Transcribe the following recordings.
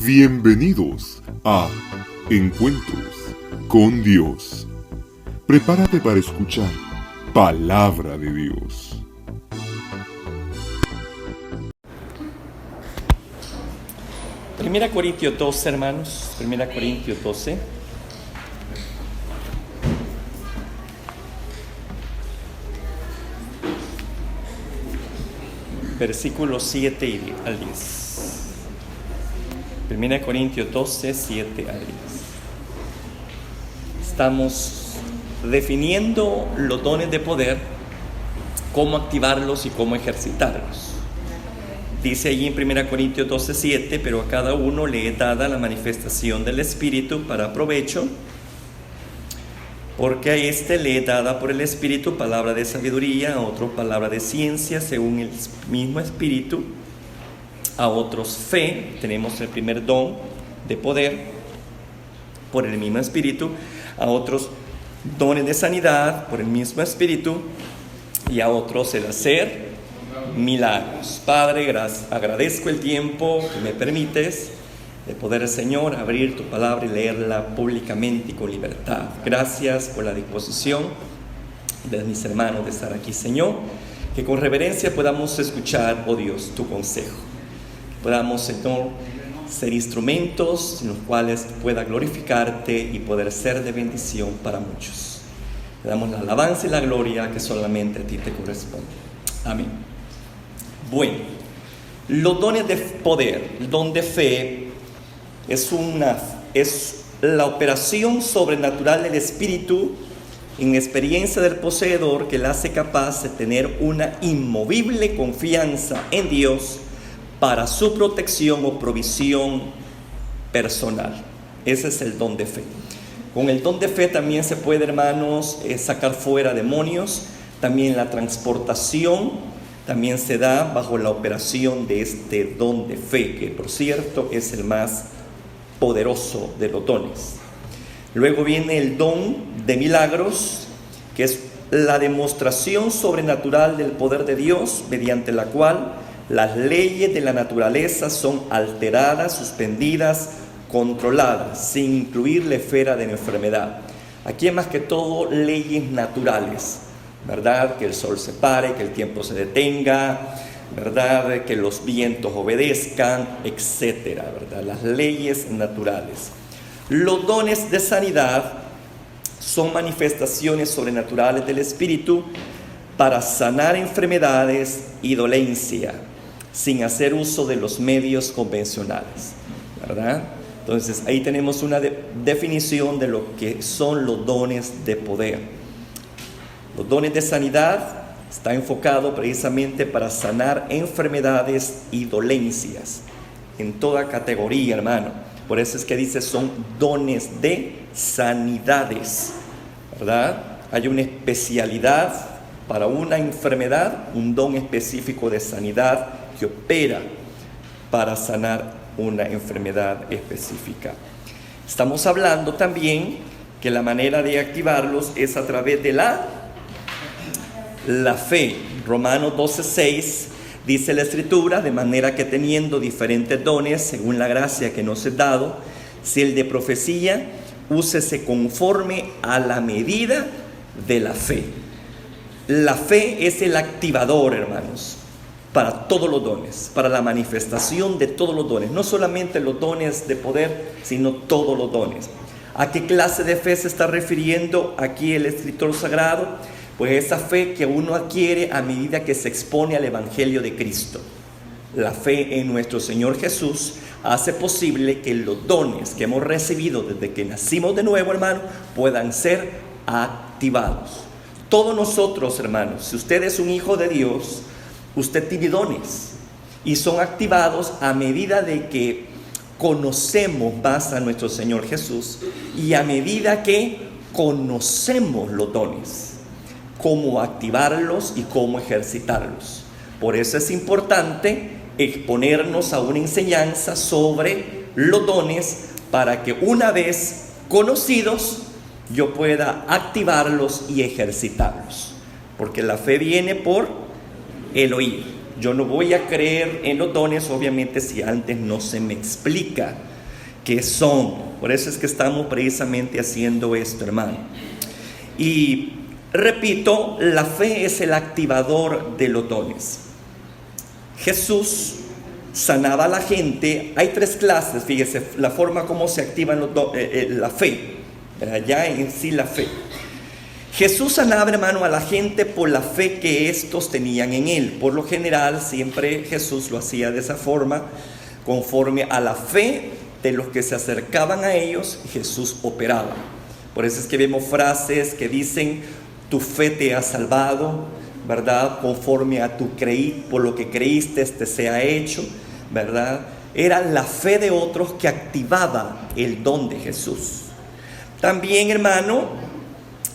Bienvenidos a Encuentros con Dios. Prepárate para escuchar Palabra de Dios. Primera Corintios 12, hermanos. Primera Corintios 12. Versículos 7 al 10. Primera Corintios 12, 7 al 10. Estamos definiendo los dones de poder, cómo activarlos y cómo ejercitarlos. Dice allí en 1 Corintios 12, 7, pero a cada uno le es dada la manifestación del Espíritu para provecho, porque a este le es dada por el Espíritu palabra de sabiduría, a otro palabra de ciencia según el mismo Espíritu, a otros fe, tenemos el primer don de poder por el mismo Espíritu, a otros dones de sanidad por el mismo Espíritu y a otros el hacer milagros. Padre, agradezco el tiempo que me permites de poder, Señor, abrir tu palabra y leerla públicamente y con libertad. Gracias por la disposición de mis hermanos de estar aquí, Señor, que con reverencia podamos escuchar, oh Dios, tu consejo. Podamos, Señor, ser instrumentos en los cuales pueda glorificarte y poder ser de bendición para muchos. Te damos la alabanza y la gloria que solamente a ti te corresponde. Amén. Bueno, los dones de poder, el don de fe, es la operación sobrenatural del Espíritu en experiencia del poseedor que le hace capaz de tener una inmovible confianza en Dios para su protección o provisión personal. Ese es el don de fe. Con el don de fe también se puede, hermanos, sacar fuera demonios. También la transportación también se da bajo la operación de este don de fe, que por cierto es el más poderoso de los dones. Luego viene el don de milagros, que es la demostración sobrenatural del poder de Dios, mediante la cual las leyes de la naturaleza son alteradas, suspendidas, controladas, sin incluir la esfera de la enfermedad. Aquí es más que todo leyes naturales, ¿verdad? Que el sol se pare, que el tiempo se detenga, ¿verdad? Que los vientos obedezcan, etcétera, ¿verdad? Las leyes naturales. Los dones de sanidad son manifestaciones sobrenaturales del Espíritu para sanar enfermedades y dolencia, sin hacer uso de los medios convencionales, ¿verdad? Entonces, ahí tenemos una definición de lo que son los dones de poder. Los dones de sanidad está enfocado precisamente para sanar enfermedades y dolencias, en toda categoría, hermano. Por eso es que dice, son dones de sanidades, ¿verdad? Hay una especialidad para una enfermedad, un don específico de sanidad que opera para sanar una enfermedad específica. Estamos hablando también que la manera de activarlos es a través de la fe. Romanos 12:6 dice la Escritura, de manera que teniendo diferentes dones según la gracia que nos es dado, si el de profecía, úsese conforme a la medida de la fe. La fe es el activador, hermanos, para todos los dones, para la manifestación de todos los dones, no solamente los dones de poder, sino todos los dones. ¿A qué clase de fe se está refiriendo aquí el escritor sagrado? Pues esa fe que uno adquiere a medida que se expone al Evangelio de Cristo. La fe en nuestro Señor Jesús hace posible que los dones que hemos recibido desde que nacimos de nuevo, hermano, puedan ser activados. Todos nosotros, hermanos, si usted es un hijo de Dios, usted tiene dones y son activados a medida de que conocemos más a nuestro Señor Jesús y a medida que conocemos los dones, cómo activarlos y cómo ejercitarlos. Por eso es importante exponernos a una enseñanza sobre los dones para que una vez conocidos yo pueda activarlos y ejercitarlos. Porque la fe viene por el oír. Yo no voy a creer en los dones, obviamente, si antes no se me explica que son. Por eso es que estamos precisamente haciendo esto, hermano. Y repito, la fe es el activador de los dones. Jesús sanaba a la gente. Hay 3 clases, fíjese, la forma como se activa la fe, ya en sí la fe. Jesús sanaba, hermano, a la gente por la fe que estos tenían en Él. Por lo general, siempre Jesús lo hacía de esa forma, conforme a la fe de los que se acercaban a ellos, Jesús operaba. Por eso es que vemos frases que dicen: tu fe te ha salvado, ¿verdad? Conforme a tu por lo que creíste, te sea hecho, ¿verdad? Era la fe de otros que activaba el don de Jesús. También, hermano,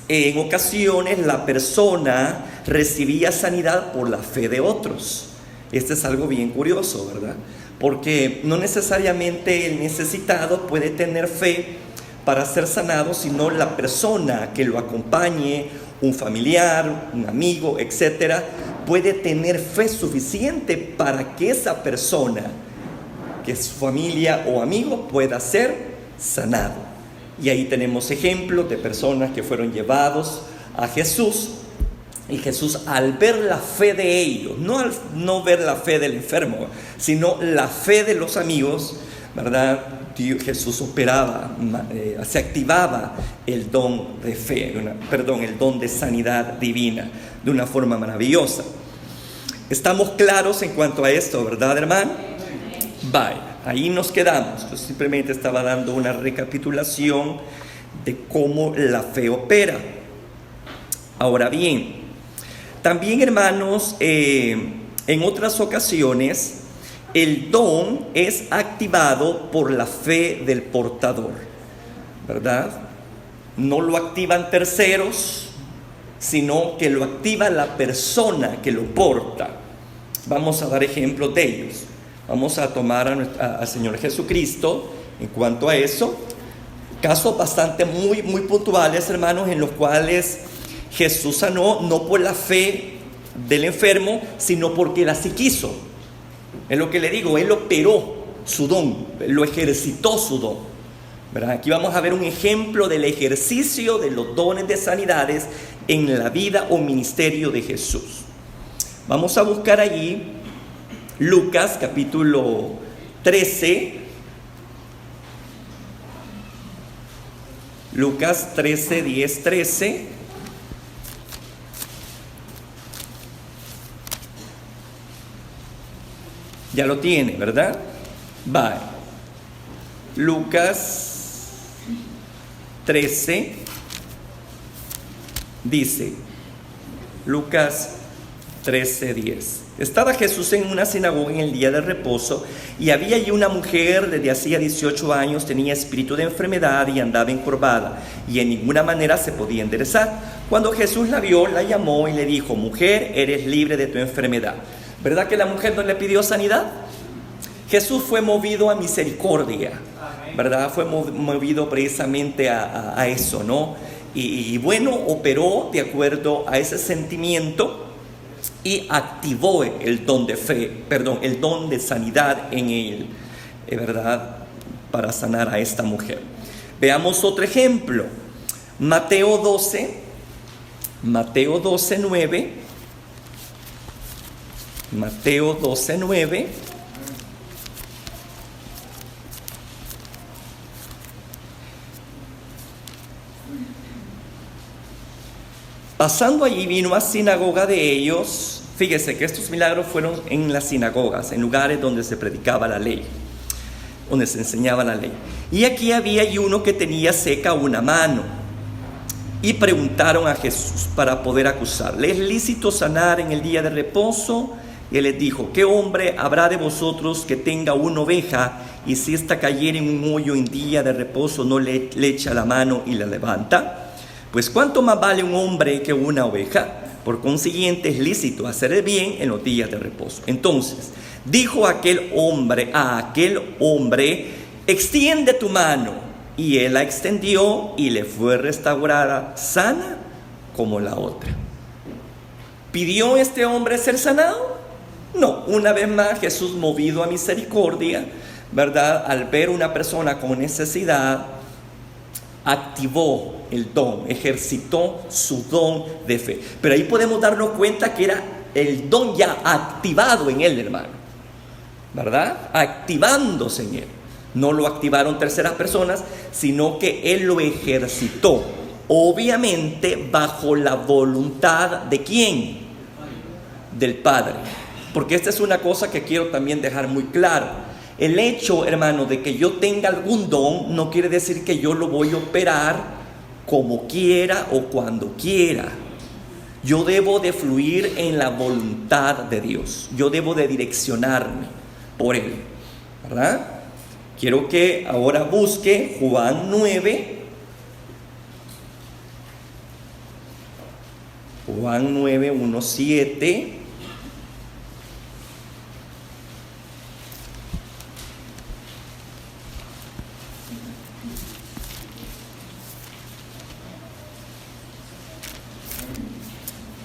en ocasiones la persona recibía sanidad por la fe de otros. Este es algo bien curioso, ¿verdad? Porque no necesariamente el necesitado puede tener fe para ser sanado, sino la persona que lo acompañe, un familiar, un amigo, etcétera, puede tener fe suficiente para que esa persona, que es familia o amigo, pueda ser sanado. Y ahí tenemos ejemplos de personas que fueron llevados a Jesús, y Jesús, al ver la fe de ellos, no ver la fe del enfermo, sino la fe de los amigos, ¿verdad? Jesús operaba, se activaba el don de fe, el don de sanidad divina de una forma maravillosa. ¿Estamos claros en cuanto a esto, verdad, hermano? Vaya, ahí nos quedamos. Yo simplemente estaba dando una recapitulación de cómo la fe opera. Ahora bien, también, hermanos, en otras ocasiones el don es activado por la fe del portador, ¿verdad? No lo activan terceros, sino que lo activa la persona que lo porta. Vamos a dar ejemplos de ellos. Vamos a tomar al Señor Jesucristo en cuanto a eso. Casos bastante muy puntuales, hermanos, en los cuales Jesús sanó no por la fe del enfermo, sino porque Él así quiso. Es lo que le digo, Él operó su don, lo ejercitó su don, ¿verdad? Aquí vamos a ver un ejemplo del ejercicio de los dones de sanidades en la vida o ministerio de Jesús. Vamos a buscar allí Lucas capítulo 13. Lucas 13, 10, 13. Ya lo tiene, ¿verdad? Vale. Lucas 13 dice, Lucas 13, 10. Estaba Jesús en una sinagoga en el día de reposo, y había allí una mujer desde hacía 18 años, tenía espíritu de enfermedad y andaba encorvada, y en ninguna manera se podía enderezar. Cuando Jesús la vio, la llamó y le dijo: mujer, eres libre de tu enfermedad. ¿Verdad que la mujer no le pidió sanidad? Jesús fue movido a misericordia, ¿verdad? Fue movido precisamente a eso, ¿no? Y bueno, operó de acuerdo a ese sentimiento y activó el don de fe, el don de sanidad en él, ¿verdad? Para sanar a esta mujer. Veamos otro ejemplo. Mateo 12, 9. Mateo 12, 9. Pasando allí, vino a sinagoga de ellos. Fíjese que estos milagros fueron en las sinagogas, en lugares donde se predicaba la ley, donde se enseñaba la ley. Y aquí había uno que tenía seca una mano. Y preguntaron a Jesús para poder acusarle: ¿es lícito sanar en el día de reposo? Y él les dijo: ¿qué hombre habrá de vosotros que tenga una oveja, y si ésta cayere en un hoyo en día de reposo, no le echa la mano y la levanta? Pues cuánto más vale un hombre que una oveja. Por consiguiente es lícito hacer el bien en los días de reposo. Entonces dijo a aquel hombre: extiende tu mano. Y él la extendió y le fue restaurada sana como la otra. ¿Pidió este hombre ser sanado? No. Una vez más, Jesús, movido a misericordia, ¿verdad? Al ver una persona con necesidad, activó el don, ejercitó su don de fe. Pero ahí podemos darnos cuenta que era el don ya activado en él, hermano, ¿verdad? Activándose en él. No lo activaron terceras personas, sino que él lo ejercitó. Obviamente bajo la voluntad ¿de quién? Del Padre. Porque esta es una cosa que quiero también dejar muy claro. El hecho, hermano, de que yo tenga algún don no quiere decir que yo lo voy a operar como quiera o cuando quiera. Yo debo de fluir en la voluntad de Dios. Yo debo de direccionarme por Él, ¿verdad? Quiero que ahora busque Juan 9. Juan 9, 1, 7.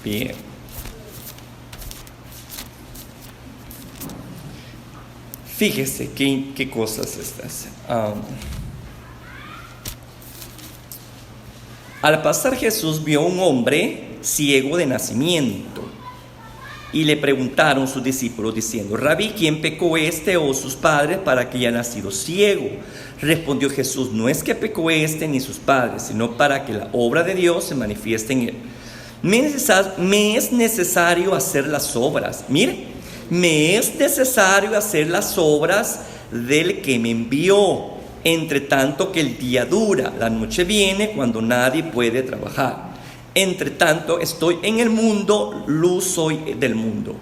Bien. Fíjese qué cosas estas. Al pasar Jesús vio a un hombre ciego de nacimiento y le preguntaron sus discípulos diciendo: Rabí, ¿quién pecó, este o sus padres, para que haya nacido ciego? Respondió Jesús: no es que pecó este ni sus padres, sino para que la obra de Dios se manifieste en él. Me es necesario hacer las obras. Mire, me es necesario hacer las obras del que me envió, entre tanto que el día dura, la noche viene cuando nadie puede trabajar. Entre tanto estoy en el mundo, luz soy del mundo.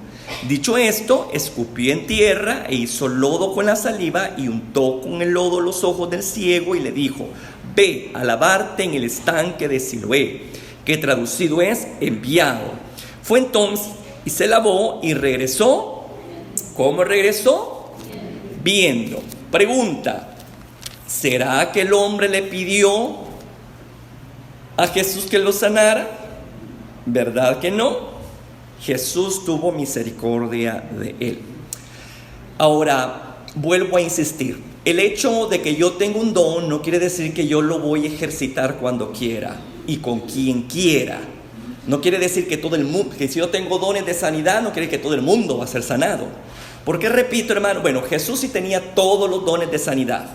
Dicho esto, escupió en tierra e hizo lodo con la saliva y untó con el lodo los ojos del ciego y le dijo: ve a lavarte en el estanque de Siloé, que traducido es enviado. Fue entonces y se lavó y regresó. ¿Cómo regresó? Viendo. Pregunta: ¿será que el hombre le pidió a Jesús que lo sanara? ¿Verdad que no? Jesús tuvo misericordia de él. Ahora, vuelvo a insistir. El hecho de que yo tenga un don no quiere decir que yo lo voy a ejercitar cuando quiera y con quien quiera. No quiere decir que todo el mundo, que si yo tengo dones de sanidad, no quiere decir que todo el mundo va a ser sanado. Porque repito, hermano, bueno, Jesús sí tenía todos los dones de sanidad,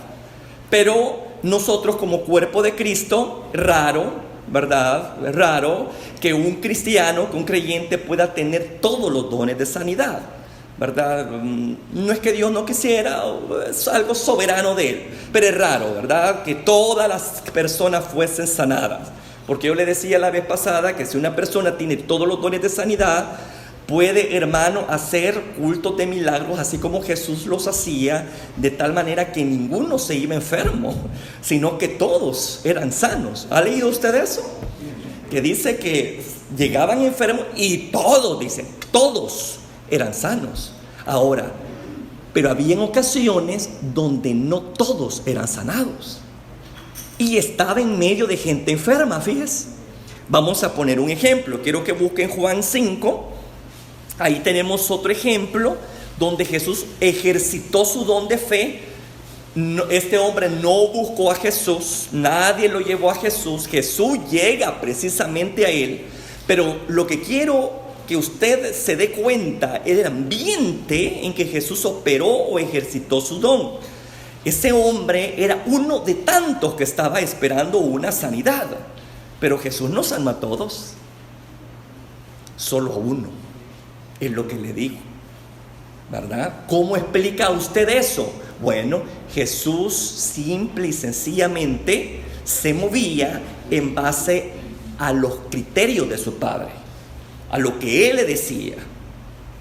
pero nosotros como cuerpo de Cristo, raro, ¿verdad? Es raro que un cristiano, que un creyente pueda tener todos los dones de sanidad, ¿verdad? No es que Dios no quisiera, es algo soberano de Él, pero es raro, ¿verdad? Que todas las personas fuesen sanadas. Porque yo le decía la vez pasada que si una persona tiene todos los dones de sanidad, puede, hermano, hacer cultos de milagros, así como Jesús los hacía, de tal manera que ninguno se iba enfermo, sino que todos eran sanos. ¿Ha leído usted eso? Que dice que llegaban enfermos y todos, dicen, todos eran sanos. Ahora, pero había ocasiones donde no todos eran sanados. Y estaba en medio de gente enferma, fíjese. Vamos a poner un ejemplo. Quiero que busquen Juan 5. Ahí tenemos otro ejemplo donde Jesús ejercitó su don de fe. Este hombre no buscó a Jesús, nadie lo llevó a Jesús. Jesús llega precisamente a él. Pero lo que quiero que usted se dé cuenta es el ambiente en que Jesús operó o ejercitó su don. Ese hombre era uno de tantos que estaba esperando una sanidad. Pero Jesús no sanó a todos, solo a uno. Es lo que le digo, ¿verdad? ¿Cómo explica usted eso? Bueno, Jesús simple y sencillamente se movía en base a los criterios de su Padre, a lo que Él le decía.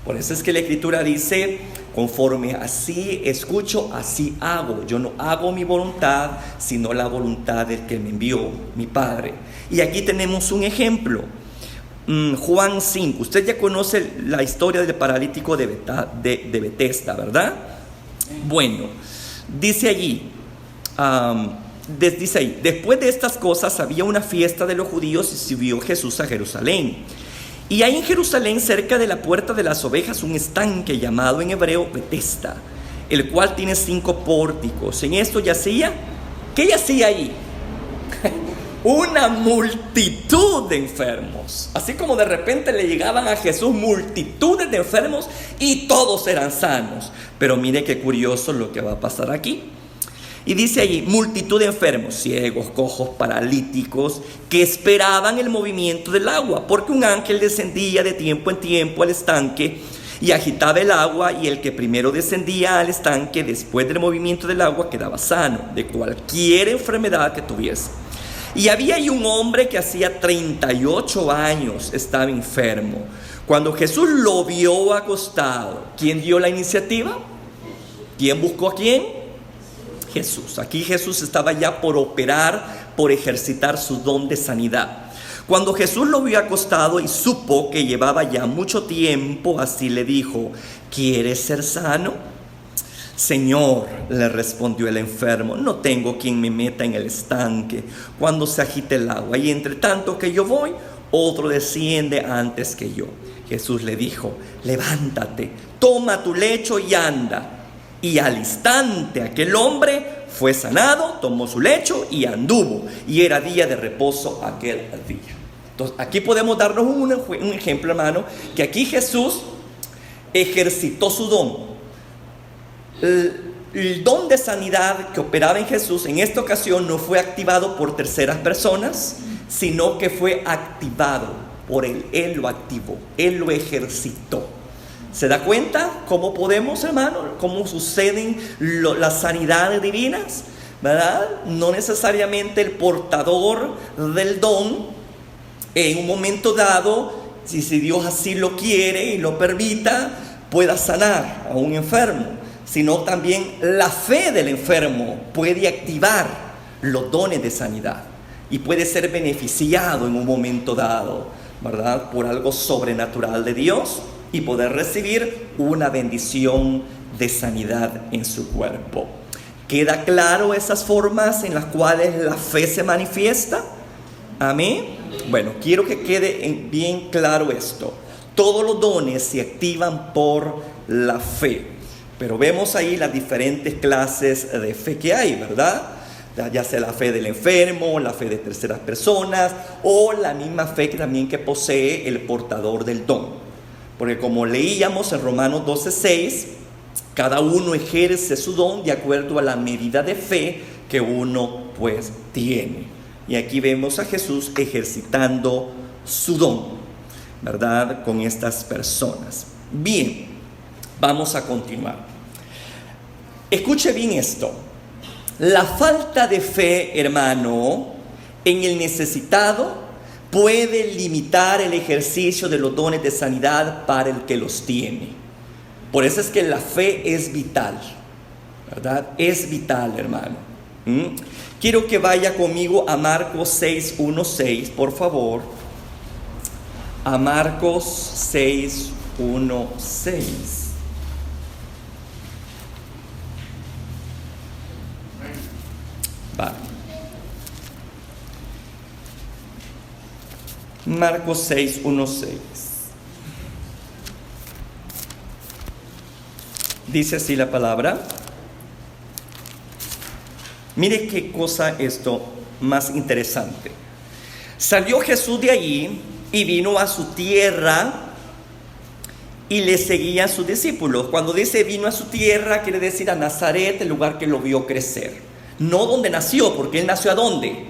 Por eso es que la Escritura dice: conforme así escucho, así hago. Yo no hago mi voluntad, sino la voluntad del que me envió, mi Padre. Y aquí tenemos un ejemplo. Juan 5. Usted ya conoce la historia del paralítico de Betesda, ¿verdad? Bueno, dice allí, dice ahí: después de estas cosas había una fiesta de los judíos y subió Jesús a Jerusalén. Y hay en Jerusalén, cerca de la puerta de las ovejas, un estanque llamado en hebreo Betesda, el cual tiene 5 pórticos. En esto yacía, ¿qué yacía ahí? Una multitud de enfermos. Así como de repente le llegaban a Jesús multitudes de enfermos y todos eran sanos. Pero mire qué curioso lo que va a pasar aquí. Y dice allí, multitud de enfermos, ciegos, cojos, paralíticos, que esperaban el movimiento del agua, porque un ángel descendía de tiempo en tiempo al estanque y agitaba el agua, y el que primero descendía al estanque después del movimiento del agua quedaba sano de cualquier enfermedad que tuviese. Y había ahí un hombre que hacía 38 años estaba enfermo. Cuando Jesús lo vio acostado, ¿quién dio la iniciativa? ¿Quién buscó a quién? Jesús. Aquí Jesús estaba ya por operar, por ejercitar su don de sanidad. Cuando Jesús lo vio acostado y supo que llevaba ya mucho tiempo, así le dijo: ¿quieres ser sano? Señor, le respondió el enfermo, no tengo quien me meta en el estanque cuando se agite el agua, y entre tanto que yo voy, otro desciende antes que yo. Jesús le dijo: levántate, toma tu lecho y anda. Y al instante aquel hombre fue sanado, tomó su lecho y anduvo. Y era día de reposo aquel día. Entonces aquí podemos darnos un ejemplo, hermano, que aquí Jesús ejercitó su don. El don de sanidad que operaba en Jesús en esta ocasión no fue activado por terceras personas, sino que fue activado por Él. Él lo activó, Él lo ejercitó. ¿Se da cuenta cómo podemos, hermano, cómo suceden las sanidades divinas? ¿Verdad? No necesariamente el portador del don, en un momento dado, si Dios así lo quiere y lo permita, pueda sanar a un enfermo, sino también la fe del enfermo puede activar los dones de sanidad y puede ser beneficiado en un momento dado, ¿verdad?, por algo sobrenatural de Dios, y poder recibir una bendición de sanidad en su cuerpo. ¿Queda claro esas formas en las cuales la fe se manifiesta? Amén. Bueno, quiero que quede bien claro esto. Todos los dones se activan por la fe, pero vemos ahí las diferentes clases de fe que hay, ¿verdad? Ya sea la fe del enfermo, la fe de terceras personas, o la misma fe que también que posee el portador del don. Porque como leíamos en Romanos 12:6, cada uno ejerce su don de acuerdo a la medida de fe que uno pues tiene. Y aquí vemos a Jesús ejercitando su don, ¿verdad?, con estas personas. Bien, vamos a continuar. Escuche bien esto. La falta de fe, hermano, en el necesitado puede limitar el ejercicio de los dones de sanidad para el que los tiene. Por eso es que la fe es vital, ¿verdad? Es vital, hermano. Quiero que vaya conmigo a Marcos 6:1-6, por favor. A Marcos 6:1-6. Vale. Marcos 6:1-6. Dice así la palabra. Mire qué cosa esto más interesante. Salió Jesús de allí y vino a su tierra y le seguían sus discípulos. Cuando dice vino a su tierra, quiere decir a Nazaret, el lugar que lo vio crecer. No donde nació, porque él nació ¿a dónde?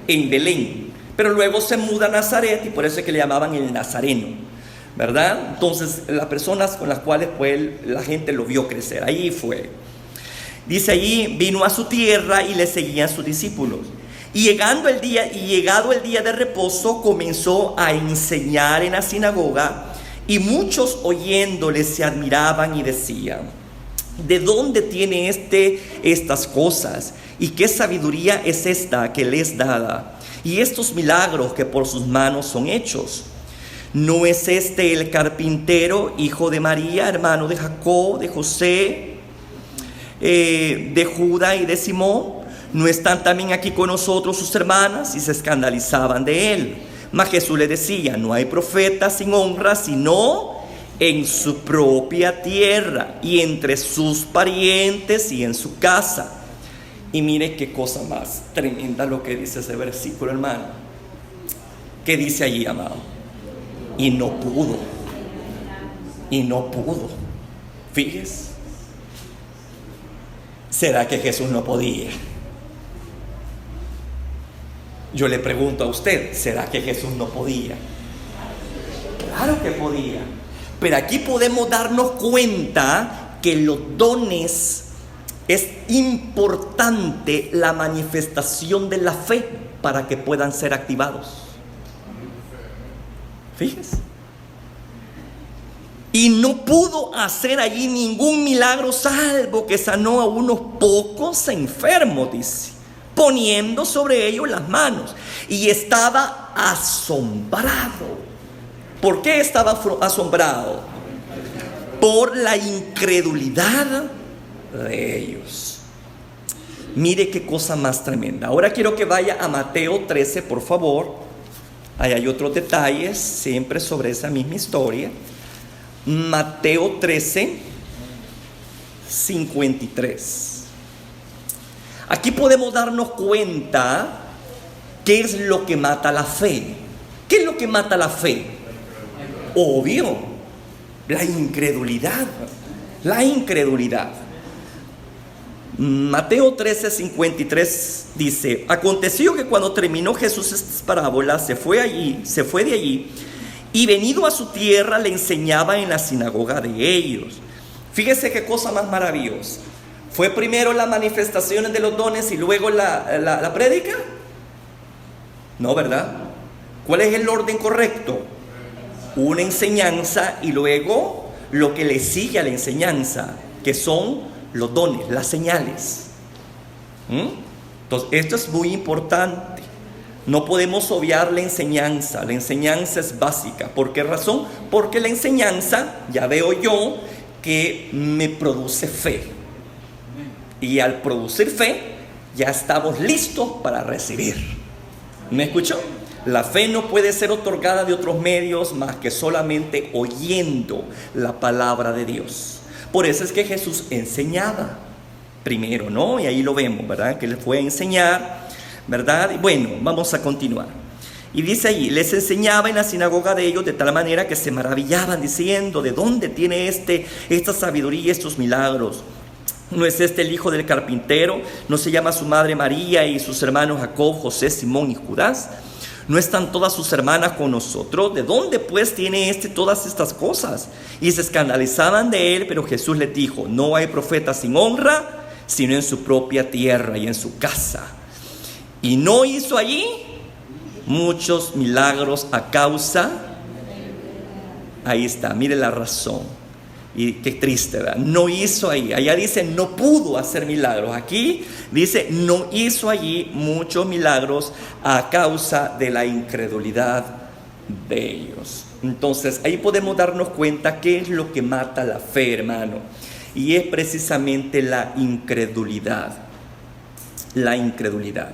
En Belén. Pero luego se muda a Nazaret y por eso es que le llamaban el Nazareno, ¿verdad? Entonces, las personas con las cuales pues, la gente lo vio crecer, ahí fue. Dice allí, vino a su tierra y le seguían sus discípulos. Y llegado el día de reposo, comenzó a enseñar en la sinagoga, y muchos oyéndole se admiraban y decían: ¿de dónde tiene estas cosas? ¿Y qué sabiduría es esta que le es dada? Y estos milagros que por sus manos son hechos. ¿No es este el carpintero, hijo de María, hermano de Jacob, de José, de Judá y de Simón? ¿No están también aquí con nosotros sus hermanas? Y se escandalizaban de él. Mas Jesús le decía: no hay profeta sin honra, sino en su propia tierra y entre sus parientes y en su casa. Y mire qué cosa más tremenda lo que dice ese versículo, hermano. ¿Qué dice allí, amado? Y no pudo. Y no pudo. Fíjese. ¿Será que Jesús no podía? Yo le pregunto a usted, ¿será que Jesús no podía? Claro que podía. Pero aquí podemos darnos cuenta que los dones es importante la manifestación de la fe para que puedan ser activados. Fíjese. Y no pudo hacer allí ningún milagro salvo que sanó a unos pocos enfermos, dice, poniendo sobre ellos las manos. Y estaba asombrado. ¿Por qué estaba asombrado? Por la incredulidad de ellos. Mire qué cosa más tremenda. Ahora quiero que vaya a Mateo 13, por favor. Ahí hay otros detalles siempre sobre esa misma historia. Mateo 13, 53. Aquí podemos darnos cuenta qué es lo que mata la fe. ¿Qué es lo que mata la fe? Obvio, la incredulidad. La incredulidad. Mateo 13, 53 dice: aconteció que cuando terminó Jesús estas parábolas, se fue de allí, y venido a su tierra le enseñaba en la sinagoga de ellos. Fíjese qué cosa más maravillosa. ¿Fue primero las manifestaciones de los dones y luego la prédica? No, ¿verdad? ¿Cuál es el orden correcto? Una enseñanza y luego lo que le sigue a la enseñanza, que son los dones, las señales. Entonces, esto es muy importante. No podemos obviar la enseñanza. La enseñanza es básica. ¿Por qué razón? Porque la enseñanza, ya veo yo, que me produce fe. Y al producir fe, ya estamos listos para recibir. ¿Me escuchó? La fe no puede ser otorgada de otros medios más que solamente oyendo la palabra de Dios. Por eso es que Jesús enseñaba primero, ¿no? Y ahí lo vemos, ¿verdad? Que le fue a enseñar, ¿verdad? Y bueno, vamos a continuar. Y dice ahí, les enseñaba en la sinagoga de ellos de tal manera que se maravillaban diciendo: ¿de dónde tiene esta sabiduría, estos milagros? ¿No es este el hijo del carpintero? ¿No se llama su madre María y sus hermanos Jacob, José, Simón y Judas? ¿No están todas sus hermanas con nosotros? ¿De dónde pues tiene todas estas cosas? Y se escandalizaban de él, pero Jesús les dijo: no hay profeta sin honra, sino en su propia tierra y en su casa. Y no hizo allí muchos milagros a causa. Ahí está, mire la razón. Y qué triste, ¿verdad? No hizo ahí. Allá dice no pudo hacer milagros. Aquí dice no hizo allí muchos milagros a causa de la incredulidad de ellos. Entonces ahí podemos darnos cuenta qué es lo que mata la fe, hermano. Y es precisamente la incredulidad. La incredulidad.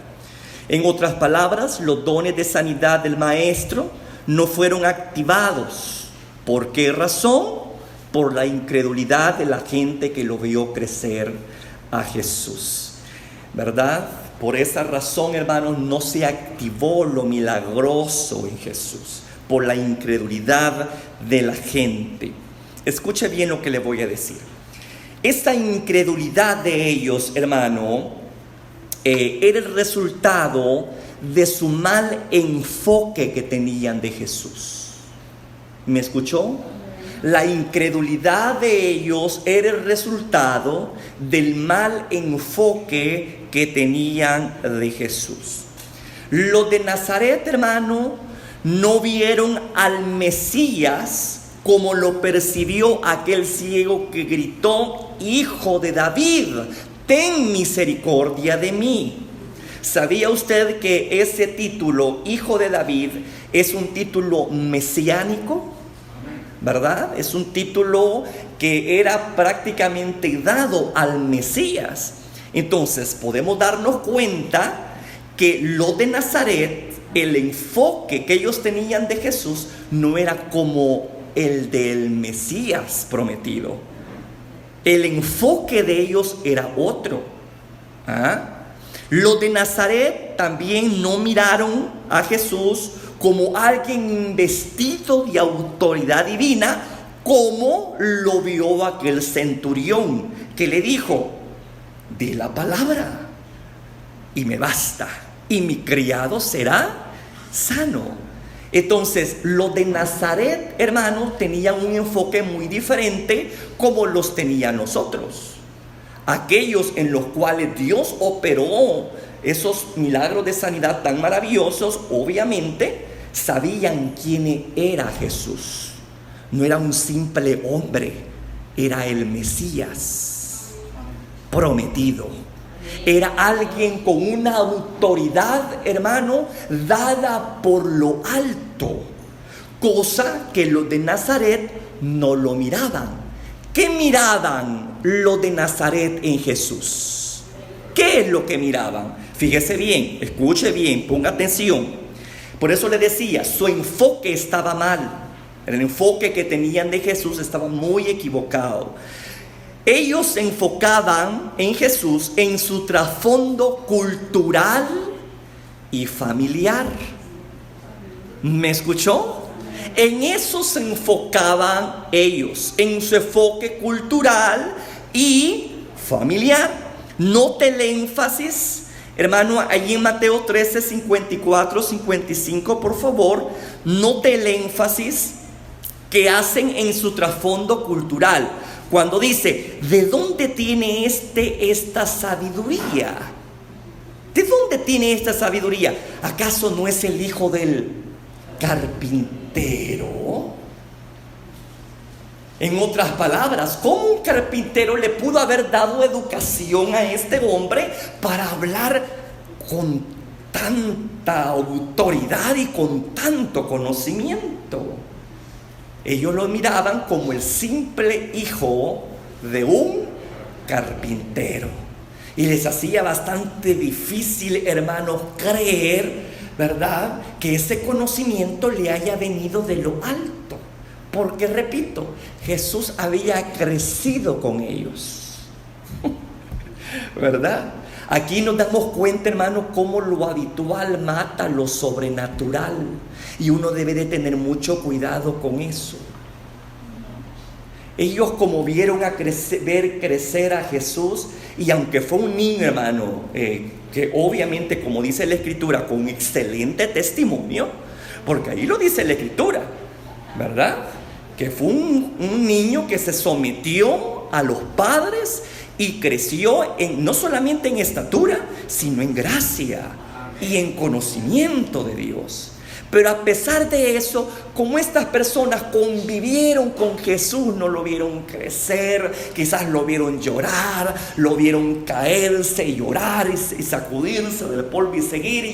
En otras palabras, los dones de sanidad del maestro no fueron activados. ¿Por qué razón? Por la incredulidad de la gente que lo vio crecer a Jesús, ¿verdad? Por esa razón, hermanos, no se activó lo milagroso en Jesús, por la incredulidad de la gente. Escuche bien lo que le voy a decir. Esta incredulidad de ellos, hermano, era el resultado de su mal enfoque que tenían de Jesús. ¿Me escuchó? La incredulidad de ellos era el resultado del mal enfoque que tenían de Jesús. Los de Nazaret, hermano, no vieron al Mesías como lo percibió aquel ciego que gritó: Hijo de David, ten misericordia de mí. ¿Sabía usted que ese título, Hijo de David, es un título mesiánico? ¿Verdad? Es un título que era prácticamente dado al Mesías. Entonces podemos darnos cuenta que los de Nazaret, el enfoque que ellos tenían de Jesús no era como el del Mesías prometido. El enfoque de ellos era otro. Los de Nazaret también no miraron a Jesús como alguien investido de autoridad divina, como lo vio aquel centurión que le dijo: di la palabra y me basta, y mi criado será sano. Entonces, los de Nazaret, hermanos, tenían un enfoque muy diferente como los tenía nosotros. Aquellos en los cuales Dios operó esos milagros de sanidad tan maravillosos, obviamente sabían quién era Jesús. No era un simple hombre, era el Mesías prometido. Era alguien con una autoridad, hermano, dada por lo alto, cosa que los de Nazaret no lo miraban. ¿Qué miraban los de Nazaret en Jesús? ¿Qué es lo que miraban? Fíjese bien, escuche bien, ponga atención. Por eso le decía, su enfoque estaba mal. El enfoque que tenían de Jesús estaba muy equivocado. Ellos se enfocaban en Jesús en su trasfondo cultural y familiar. ¿Me escuchó? En eso se enfocaban ellos, en su enfoque cultural y familiar. Note el énfasis, hermano, allí en Mateo 13, 54, 55, por favor. Note el énfasis que hacen en su trasfondo cultural. Cuando dice, ¿de dónde tiene esta sabiduría? ¿De dónde tiene esta sabiduría? ¿Acaso no es el hijo del carpintero? En otras palabras, ¿cómo un carpintero le pudo haber dado educación a este hombre para hablar con tanta autoridad y con tanto conocimiento? Ellos lo miraban como el simple hijo de un carpintero. Y les hacía bastante difícil, hermanos, creer, ¿verdad?, que ese conocimiento le haya venido de lo alto. Porque, repito, Jesús había crecido con ellos. ¿Verdad? Aquí nos damos cuenta, hermano, cómo lo habitual mata lo sobrenatural. Y uno debe de tener mucho cuidado con eso. Ellos, como vieron ver crecer a Jesús, y aunque fue un niño, hermano, que obviamente, como dice la Escritura, con excelente testimonio, porque ahí lo dice la Escritura, ¿verdad?, que fue un niño que se sometió a los padres y creció no solamente en estatura, sino en gracia y en conocimiento de Dios. Pero a pesar de eso, como estas personas convivieron con Jesús, no lo vieron crecer, quizás lo vieron llorar, lo vieron caerse y llorar y sacudirse del polvo y seguir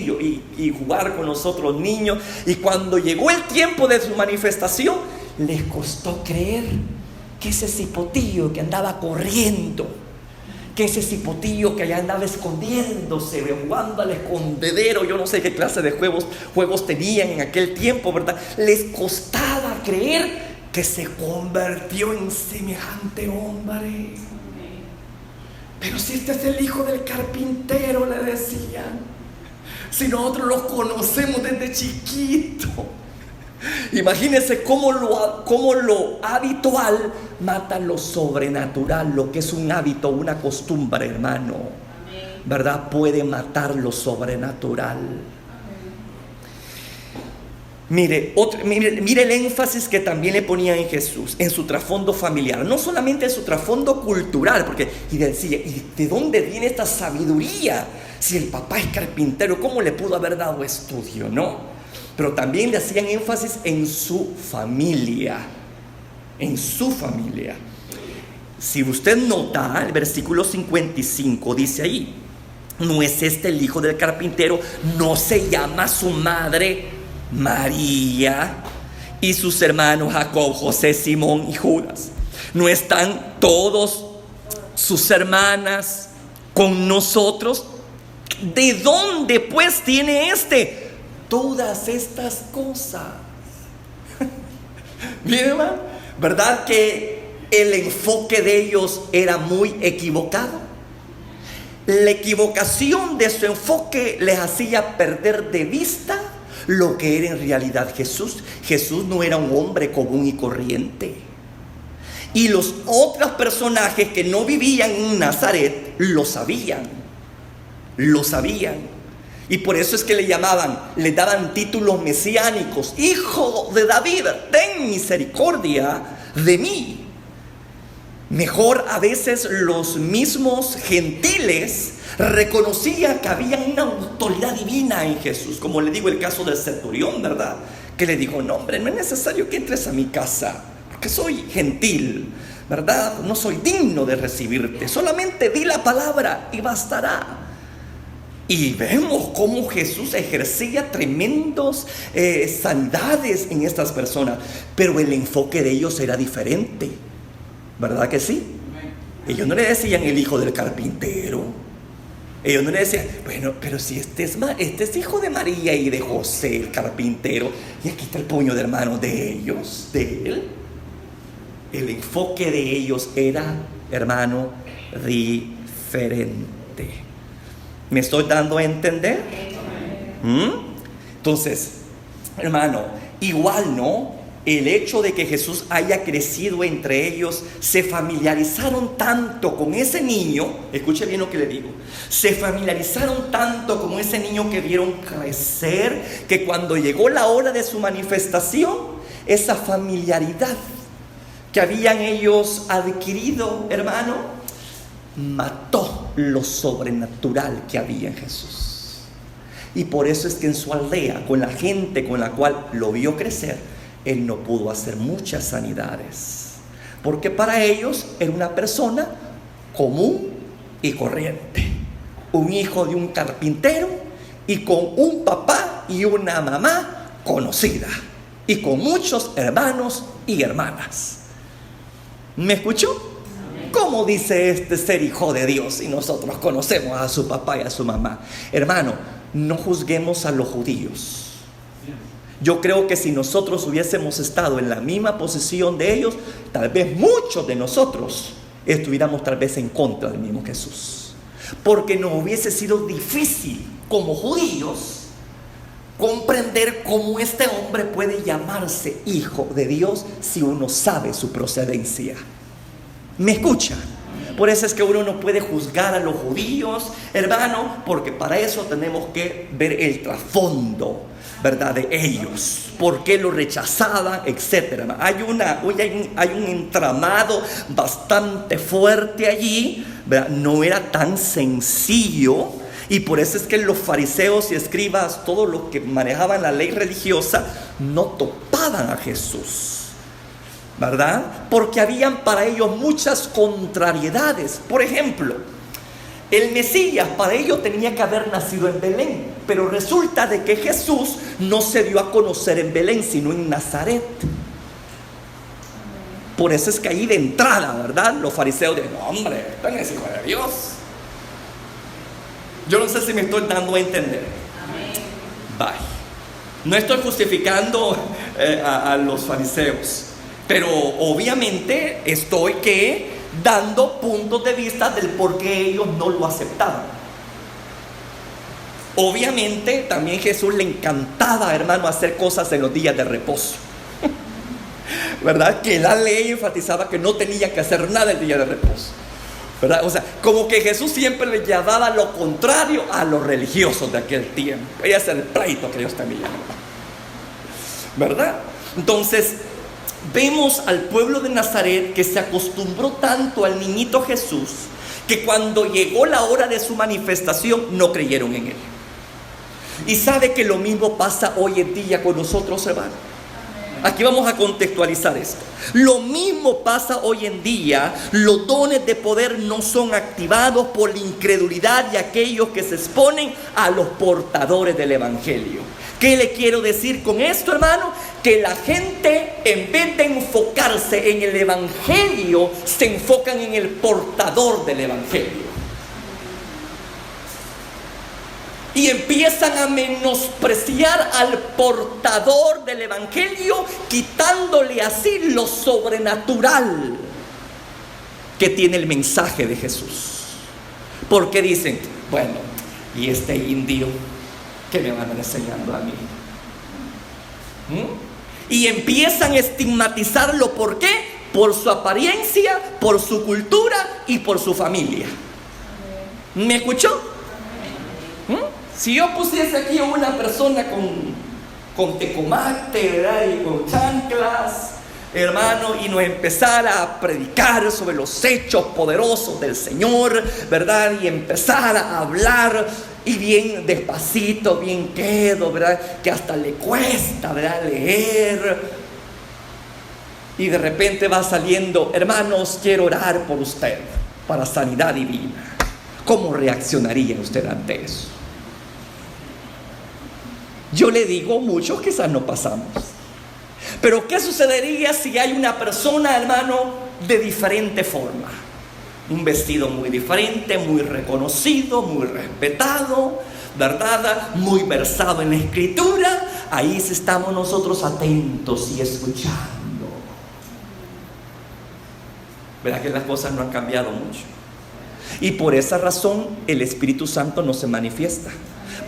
y jugar con los otros niños. Y cuando llegó el tiempo de su manifestación, les costó creer que ese cipotillo que andaba corriendo, que ese cipotillo que allá andaba escondiéndose, jugando al escondedero, yo no sé qué clase de juegos tenían en aquel tiempo, ¿verdad? Les costaba creer que se convirtió en semejante hombre. Pero si este es el hijo del carpintero, le decían, si nosotros los conocemos desde chiquito. Imagínense cómo lo habitual mata lo sobrenatural. Lo que es un hábito, una costumbre, hermano, ¿verdad?, puede matar lo sobrenatural. Mire el énfasis que también le ponía en Jesús, en su trasfondo familiar, no solamente en su trasfondo cultural, porque y decía, ¿y de dónde viene esta sabiduría? Si el papá es carpintero, ¿cómo le pudo haber dado estudio, no? Pero también le hacían énfasis en su familia. En su familia. Si usted nota, el versículo 55 dice ahí, ¿no es este el hijo del carpintero? ¿No se llama su madre María y sus hermanos Jacob, José, Simón y Judas? ¿No están todos sus hermanas con nosotros? ¿De dónde pues tiene todas estas cosas? Bien, hermano, ¿verdad que el enfoque de ellos era muy equivocado? La equivocación de su enfoque les hacía perder de vista lo que era en realidad Jesús. Jesús no era un hombre común y corriente. Y los otros personajes que no vivían en Nazaret lo sabían. Lo sabían. Y por eso es que le daban títulos mesiánicos. Hijo de David, ten misericordia de mí. Mejor a veces los mismos gentiles reconocían que había una autoridad divina en Jesús. Como le digo el caso del centurión, ¿verdad? Que le dijo, no hombre, no es necesario que entres a mi casa, porque soy gentil, ¿verdad? No soy digno de recibirte. Solamente di la palabra y bastará. Y vemos cómo Jesús ejercía tremendas sanidades en estas personas. Pero el enfoque de ellos era diferente. ¿Verdad que sí? Ellos no le decían el hijo del carpintero. Ellos no le decían, bueno, pero si este es hijo de María y de José, el carpintero, y aquí está el puño de hermano de ellos, de él. El enfoque de ellos era, hermano, diferente. ¿Me estoy dando a entender? Entonces, hermano, igual, ¿no? El hecho de que Jesús haya crecido entre ellos, se familiarizaron tanto con ese niño, escuche bien lo que le digo, se familiarizaron tanto con ese niño que vieron crecer, que cuando llegó la hora de su manifestación, esa familiaridad que habían ellos adquirido, hermano, mató lo sobrenatural que había en Jesús. Y por eso es que en su aldea, con la gente con la cual lo vio crecer, él no pudo hacer muchas sanidades, porque para ellos era una persona común y corriente, un hijo de un carpintero y con un papá y una mamá conocida y con muchos hermanos y hermanas. ¿Me escuchó? ¿Cómo dice ser hijo de Dios y nosotros conocemos a su papá y a su mamá? Hermano, no juzguemos a los judíos. Yo creo que si nosotros hubiésemos estado en la misma posición de ellos, tal vez muchos de nosotros estuviéramos tal vez en contra del mismo Jesús. Porque nos hubiese sido difícil como judíos comprender cómo este hombre puede llamarse hijo de Dios si uno sabe su procedencia. ¿Me escucha? Por eso es que uno no puede juzgar a los judíos, hermano, porque para eso tenemos que ver el trasfondo, ¿verdad?, de ellos, por qué lo rechazaban, etcétera. Hay un entramado bastante fuerte allí, ¿verdad? No era tan sencillo, y por eso es que los fariseos y escribas, todos los que manejaban la ley religiosa, no topaban a Jesús, ¿verdad? Porque habían para ellos muchas contrariedades. Por ejemplo, el Mesías para ellos tenía que haber nacido en Belén, pero resulta de que Jesús no se dio a conocer en Belén, sino en Nazaret. Por eso es que ahí de entrada, ¿verdad?, los fariseos dicen, no hombre, este no es hijo de Dios. Yo no sé si me estoy dando a entender. Bye. No estoy justificando a los fariseos, pero obviamente estoy dando puntos de vista del por qué ellos no lo aceptaban. Obviamente también Jesús le encantaba, hermano, hacer cosas en los días de reposo, ¿verdad? Que la ley enfatizaba que no tenía que hacer nada el día de reposo, ¿verdad? O sea, como que Jesús siempre le llevaba lo contrario a los religiosos de aquel tiempo. Ese es el pleito que ellos tenían, ¿verdad? Entonces vemos al pueblo de Nazaret que se acostumbró tanto al niñito Jesús, que cuando llegó la hora de su manifestación no creyeron en él. Y sabe que lo mismo pasa hoy en día con nosotros, hermano. Aquí vamos a contextualizar esto. Lo mismo pasa hoy en día. Los dones de poder no son activados por la incredulidad de aquellos que se exponen a los portadores del evangelio. ¿Qué le quiero decir con esto, hermano? Que la gente, en vez de enfocarse en el evangelio, se enfocan en el portador del evangelio. y empiezan a menospreciar al portador del evangelio, quitándole así lo sobrenatural que tiene el mensaje de Jesús. Porque dicen, bueno, ¿y este indio qué me van a enseñando a mí? Y empiezan a estigmatizarlo. ¿Por qué? Por su apariencia, por su cultura y por su familia. ¿Me escuchó? Si yo pusiese aquí a una persona con tecomate, ¿verdad?, y con chanclas, hermano, y nos empezara a predicar sobre los hechos poderosos del Señor, ¿verdad?, y empezar a hablar, y bien despacito, bien quedo, ¿verdad?, que hasta le cuesta, ¿verdad?, leer, y de repente va saliendo, hermanos, quiero orar por usted, para sanidad divina. ¿Cómo reaccionaría usted ante eso? Yo le digo, muchos quizás no pasamos. Pero ¿qué sucedería si hay una persona, hermano, de diferente forma? Un vestido muy diferente, muy reconocido, muy respetado, ¿verdad?, muy versado en la escritura. Ahí sí estamos nosotros atentos y escuchando. ¿Verdad que las cosas no han cambiado mucho? Y por esa razón el Espíritu Santo no se manifiesta.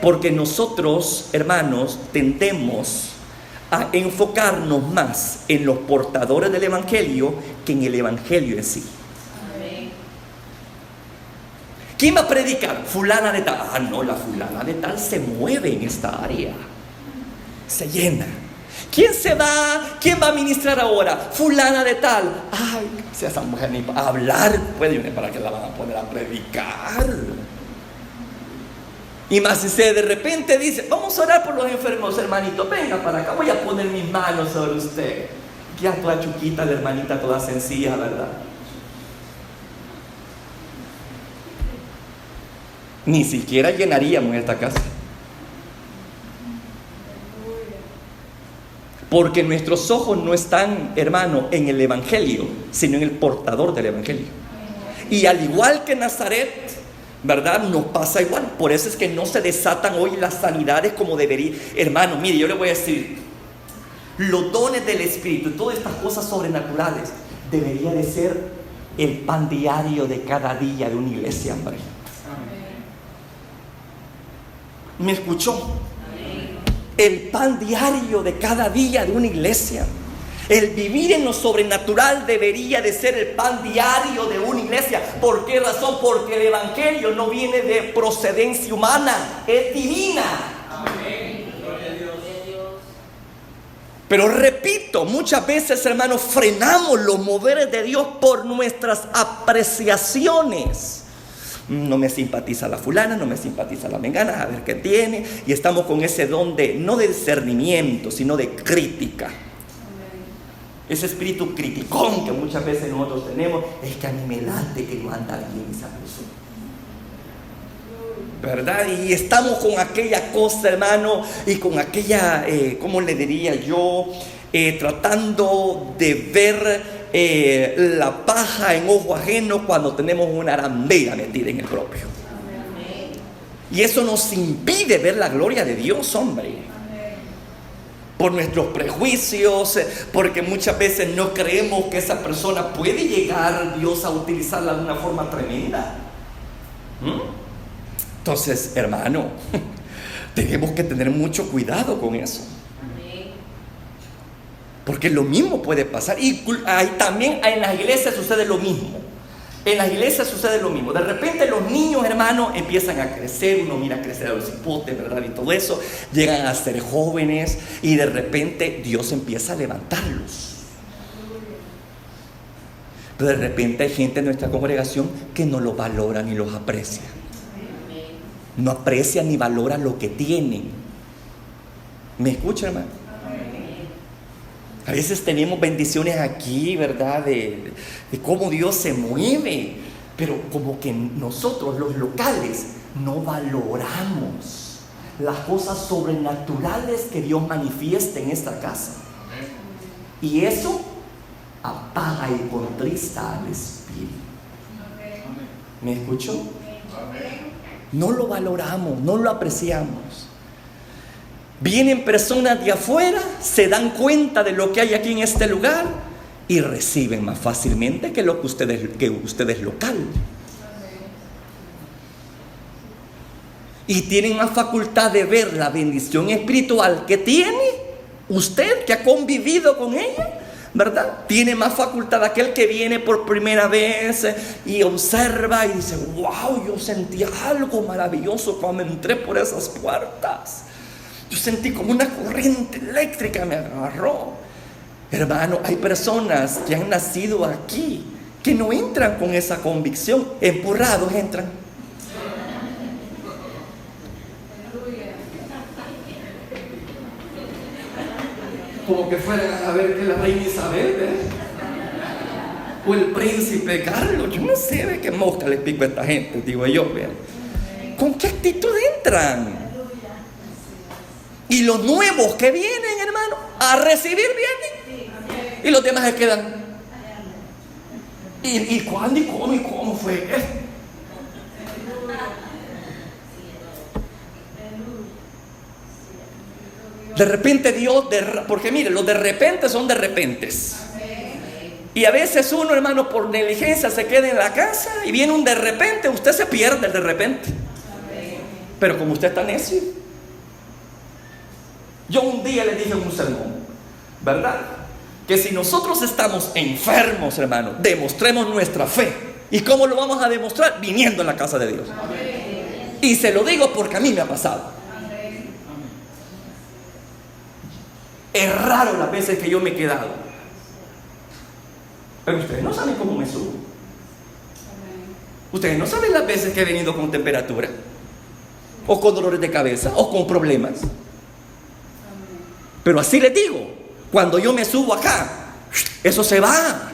Porque nosotros, hermanos, tendemos a enfocarnos más en los portadores del evangelio que en el evangelio en sí. Amén. ¿Quién va a predicar? Fulana de tal. Ah, no, la fulana de tal se mueve en esta área, se llena. ¿Quién va a ministrar ahora? Fulana de tal. Ay, si esa mujer ni para hablar puede, ¿para qué la van a poner a predicar? Y más si se de repente dice, vamos a orar por los enfermos, hermanito, venga para acá, voy a poner mis manos sobre usted. Ya toda chuquita, la hermanita toda sencilla, ¿verdad? Ni siquiera llenaríamos esta casa. Porque nuestros ojos no están, hermano, en el evangelio, sino en el portador del evangelio. Y al igual que Nazaret, ¿verdad?, nos pasa igual. Por eso es que no se desatan hoy las sanidades como debería. Hermano, mire, yo le voy a decir, los dones del Espíritu y todas estas cosas sobrenaturales debería de ser el pan diario de cada día de una iglesia, hombre. ¿Me escuchó? El pan diario de cada día de una iglesia. El vivir en lo sobrenatural debería de ser el pan diario de una iglesia. ¿Por qué razón? Porque el evangelio no viene de procedencia humana, es divina. Amén. Gloria a Dios. Pero repito, muchas veces, hermanos, frenamos los moveres de Dios por nuestras apreciaciones. No me simpatiza la fulana, no me simpatiza la mengana, a ver qué tiene. Y estamos con ese don de, no de discernimiento, sino de crítica. Ese espíritu criticón que muchas veces nosotros tenemos, es que a mí me late que no anda bien esa persona, ¿verdad? Y estamos con aquella cosa, hermano, y con aquella, ¿cómo le diría yo? Tratando de ver la paja en ojo ajeno cuando tenemos una arandela metida en el propio. Y eso nos impide ver la gloria de Dios, hombre. Por nuestros prejuicios, porque muchas veces no creemos que esa persona puede llegar Dios a utilizarla de una forma tremenda. Entonces, hermano, tenemos que tener mucho cuidado con eso. Porque lo mismo puede pasar. Y también en las iglesias sucede lo mismo. En las iglesias sucede lo mismo. De repente los niños, hermanos, empiezan a crecer. Uno mira crecer a los hipotes, ¿verdad? Y todo eso. Llegan a ser jóvenes. Y de repente Dios empieza a levantarlos. Pero de repente hay gente en nuestra congregación que no los valora ni los aprecia. No aprecia ni valora lo que tienen. ¿Me escucha, hermano? A veces tenemos bendiciones aquí, ¿verdad? De cómo Dios se mueve. Pero como que nosotros, los locales, no valoramos las cosas sobrenaturales que Dios manifiesta en esta casa. Y eso apaga y contrista al espíritu. ¿Me escuchó? No lo valoramos, no lo apreciamos. Vienen personas de afuera, se dan cuenta de lo que hay aquí en este lugar y reciben más fácilmente que ustedes local. Y tienen más facultad de ver la bendición espiritual que tiene usted, que ha convivido con ella, ¿verdad? Tiene más facultad aquel que viene por primera vez y observa y dice: wow, yo sentí algo maravilloso cuando entré por esas puertas. Yo sentí como una corriente eléctrica me agarró. Hermano, hay personas que han nacido aquí que no entran con esa convicción, empurrados entran. Como que fuera a ver que la reina Isabel, o el príncipe Carlos. Yo no sé de qué mosca les pico a esta gente, digo yo, ¿vean? ¿Con qué actitud entran? Y los nuevos que vienen, hermano, a recibir vienen, y los demás se quedan. ¿Y cuándo y cómo y cómo fue? De repente Dios, porque mire, los de repente son de repentes. Y a veces uno, hermano, por negligencia se queda en la casa y viene un de repente, usted se pierde el de repente. Pero como usted está necio. Yo un día le dije en un sermón, ¿verdad? Que si nosotros estamos enfermos, hermano, demostremos nuestra fe. ¿Y cómo lo vamos a demostrar? Viniendo a la casa de Dios. Y se lo digo porque a mí me ha pasado. Es raro las veces que yo me he quedado. Pero ustedes no saben cómo me subo. Ustedes no saben las veces que he venido con temperatura, o con dolores de cabeza, o con problemas. Pero así les digo, cuando yo me subo acá, eso se va.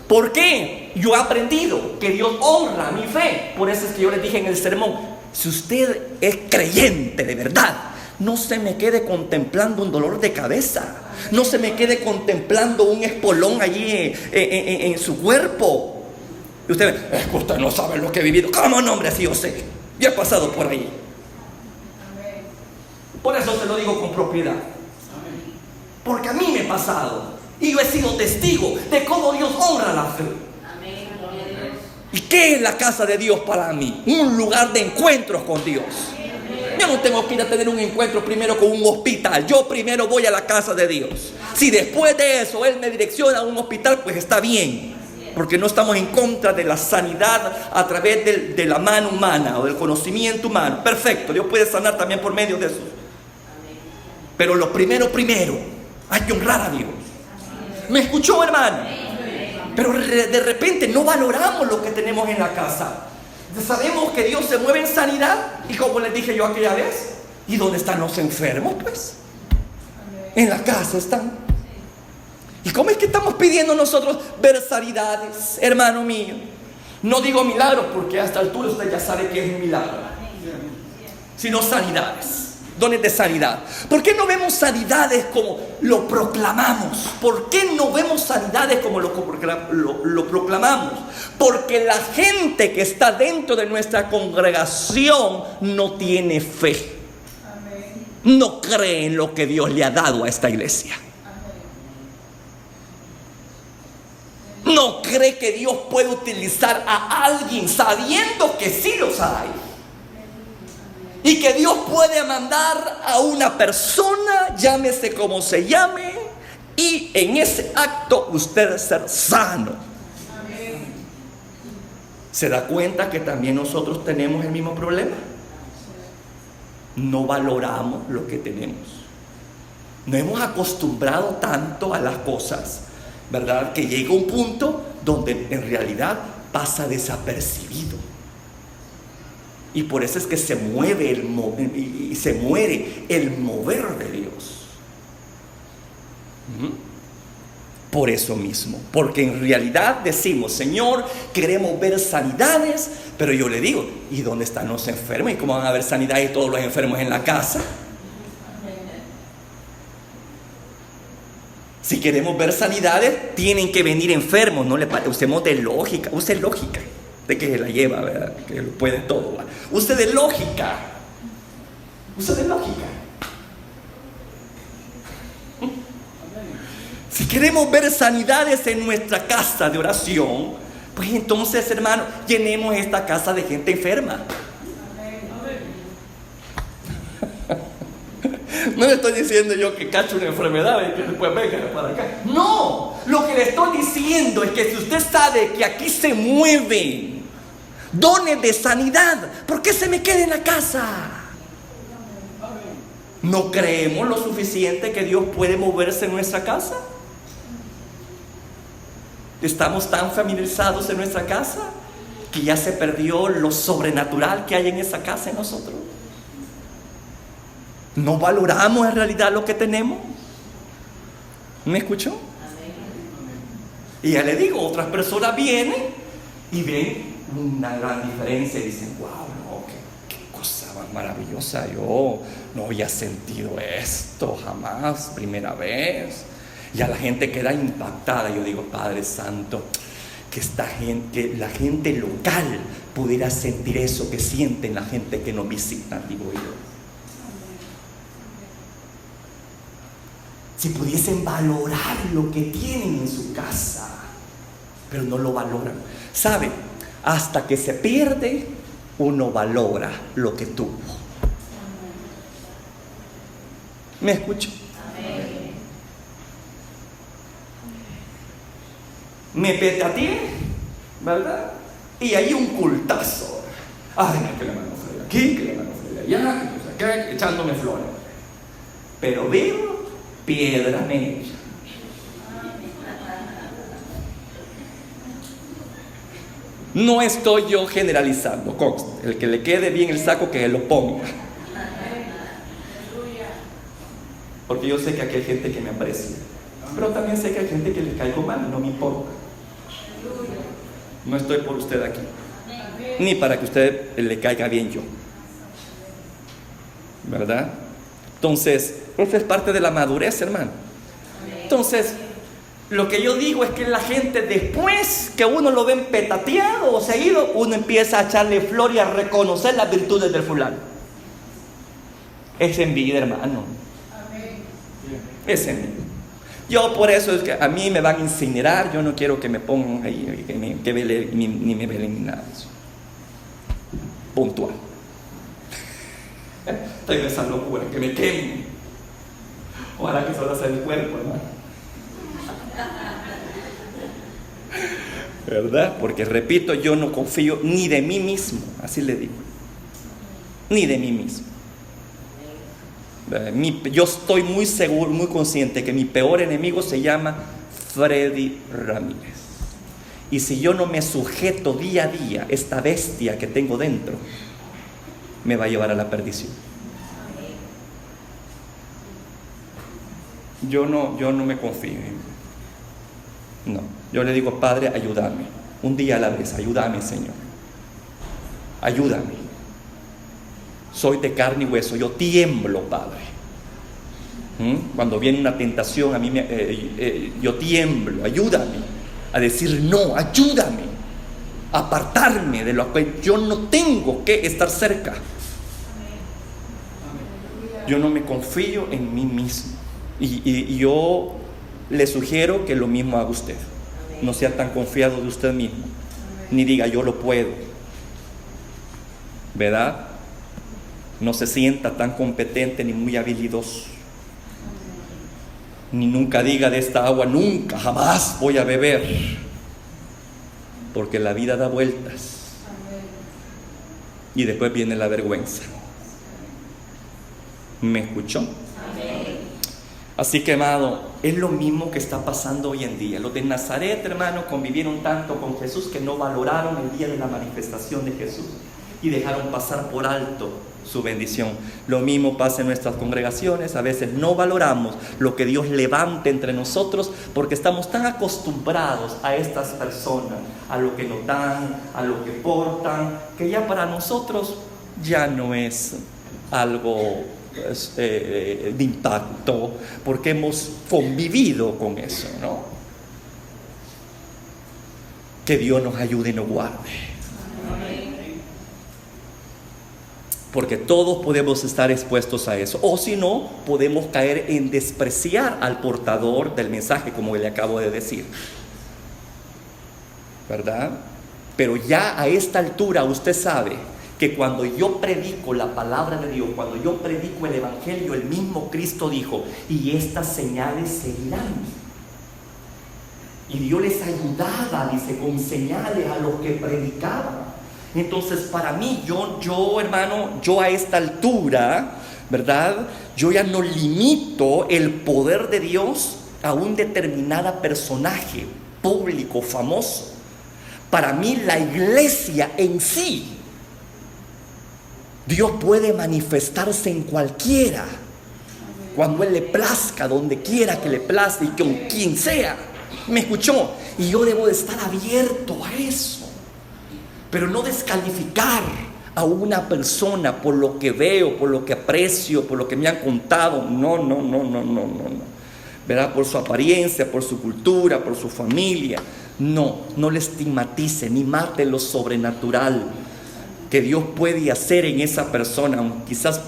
¿Por qué? Yo he aprendido que Dios honra mi fe. Por eso es que yo les dije en el sermón: si usted es creyente de verdad, no se me quede contemplando un dolor de cabeza. No se me quede contemplando un espolón allí en su cuerpo. Y usted ve: es que usted no sabe lo que he vivido. ¿Cómo no, hombre? Así yo sé. Yo he pasado por ahí. Por eso se lo digo con propiedad. Porque a mí me ha pasado. Y yo he sido testigo de cómo Dios honra la fe. ¿Y qué es la casa de Dios para mí? Un lugar de encuentros con Dios. Yo no tengo que ir a tener un encuentro primero con un hospital. Yo primero voy a la casa de Dios. Si después de eso Él me direcciona a un hospital, pues está bien. Porque no estamos en contra de la sanidad a través de la mano humana o del conocimiento humano. Perfecto, Dios puede sanar también por medio de eso. Pero lo primero, hay que honrar a Dios. ¿Me escuchó, hermano? Pero de repente no valoramos lo que tenemos en la casa. Sabemos que Dios se mueve en sanidad. Y como les dije yo aquella vez, ¿y dónde están los enfermos? Pues en la casa están. ¿Y cómo es que estamos pidiendo nosotros ver sanidades, hermano mío? No digo milagros, porque a esta altura usted ya sabe que es un milagro, sino sanidades, dones de sanidad. ¿Por qué no vemos sanidades como lo proclamamos? ¿Por qué no vemos sanidades como lo proclamamos? Porque la gente que está dentro de nuestra congregación no tiene fe. No cree en lo que Dios le ha dado a esta iglesia. No cree que Dios puede utilizar a alguien sabiendo que sí los hay. Y que Dios puede mandar a una persona, llámese como se llame, y en ese acto usted ser sano. ¿Se da cuenta que también nosotros tenemos el mismo problema? No valoramos lo que tenemos. No hemos acostumbrado tanto a las cosas, ¿verdad? Que llega un punto donde en realidad pasa desapercibido. Y por eso es que se mueve se muere el mover de Dios. Por eso mismo, porque en realidad decimos: Señor, queremos ver sanidades, pero yo le digo: ¿y dónde están los enfermos? ¿Y cómo van a haber sanidades y todos los enfermos en la casa? Si queremos ver sanidades, tienen que venir enfermos. No le usemos de lógica, use lógica. Usted que se la lleva, ¿verdad? Que lo puede todo, ¿verdad? Use de lógica. Use de lógica. Si queremos ver sanidades en nuestra casa de oración, pues entonces, hermano, llenemos esta casa de gente enferma. No le estoy diciendo yo que cache una enfermedad y que después venga para acá. No, lo que le estoy diciendo es que si usted sabe que aquí se mueven dones de sanidad, ¿por qué se me queda en la casa? ¿No creemos lo suficiente que Dios puede moverse en nuestra casa? ¿Estamos tan familiarizados en nuestra casa que ya se perdió lo sobrenatural que hay en esa casa en nosotros? ¿No valoramos en realidad lo que tenemos? ¿Me escuchó? Y ya le digo, otras personas vienen y ven una gran diferencia y dicen, wow, no, qué cosa más maravillosa, yo no había sentido esto jamás, primera vez. Ya la gente queda impactada. Yo digo, Padre Santo, que la gente local pudiera sentir eso que sienten la gente que nos visita, digo yo. Si pudiesen valorar lo que tienen en su casa, pero no lo valoran. ¿Sabe? Hasta que se pierde, uno valora lo que tuvo. ¿Me escucho? Me petateé, ¿verdad? Y hay un cultazo. Ay, que la mano fue aquí, que la mano fue allá, que acá, echándome flores. Pero veo piedra negra. No estoy yo generalizando, conste. El que le quede bien el saco, que lo ponga. Porque yo sé que aquí hay gente que me aprecia, pero también sé que hay gente que le caigo mal, no me importa. No estoy por usted aquí, ni para que usted le caiga bien yo, ¿verdad? Entonces, esa es parte de la madurez, hermano. Entonces, lo que yo digo es que la gente, después que uno lo ve petateado o seguido, uno empieza a echarle flor y a reconocer las virtudes del fulano. Es envidia, hermano. Es envidia. Yo por eso es que a mí me van a incinerar. Yo no quiero que me pongan ahí, ni me velen ni nada de eso. Puntual. Estoy en esa locura, que me quemen. Ojalá que solo sea el cuerpo, hermano. ¿Verdad? Porque repito, yo no confío ni de mí mismo, así le digo. Ni de mí mismo. Yo estoy muy seguro, muy consciente que mi peor enemigo se llama Freddy Ramírez. Y si yo no me sujeto día a día, esta bestia que tengo dentro me va a llevar a la perdición. Yo no me confío. No, yo le digo, Padre, ayúdame. Un día a la vez, ayúdame, Señor. Ayúdame. Soy de carne y hueso, yo tiemblo, Padre. Cuando viene una tentación, a mí yo tiemblo. Ayúdame a decir no, ayúdame a apartarme de lo que yo no tengo que estar cerca. Yo no me confío en mí mismo. Y yo le sugiero que lo mismo haga usted. No sea tan confiado de usted mismo, ni diga yo lo puedo, ¿verdad? No se sienta tan competente ni muy habilidoso, ni nunca diga de esta agua nunca, jamás voy a beber, porque la vida da vueltas y después viene la vergüenza. ¿Me escuchó? Así que, amado, es lo mismo que está pasando hoy en día. Los de Nazaret, hermano, convivieron tanto con Jesús que no valoraron el día de la manifestación de Jesús y dejaron pasar por alto su bendición. Lo mismo pasa en nuestras congregaciones. A veces no valoramos lo que Dios levanta entre nosotros porque estamos tan acostumbrados a estas personas, a lo que nos dan, a lo que portan, que ya para nosotros ya no es algo de impacto, porque hemos convivido con eso, ¿no? Que Dios nos ayude y nos guarde. Porque todos podemos estar expuestos a eso. O si no, podemos caer en despreciar al portador del mensaje, como le acabo de decir. ¿Verdad? Pero ya a esta altura usted sabe que cuando yo predico la palabra de Dios, cuando yo predico el evangelio, el mismo Cristo dijo, y estas señales seguirán. Y Dios les ayudaba, dice, con señales a los que predicaban. Entonces para mí, hermano, yo a esta altura, ¿verdad? Yo ya no limito el poder de Dios a un determinado personaje público, famoso. Para mí la iglesia en sí, Dios puede manifestarse en cualquiera, cuando Él le plazca, donde quiera que le plazca y con quien sea. ¿Me escuchó? Y yo debo de estar abierto a eso. Pero no descalificar a una persona por lo que veo, por lo que aprecio, por lo que me han contado. No. ¿Verdad? Por su apariencia, por su cultura, por su familia. No le estigmatice ni mate lo sobrenatural que Dios puede hacer en esa persona. Aunque quizás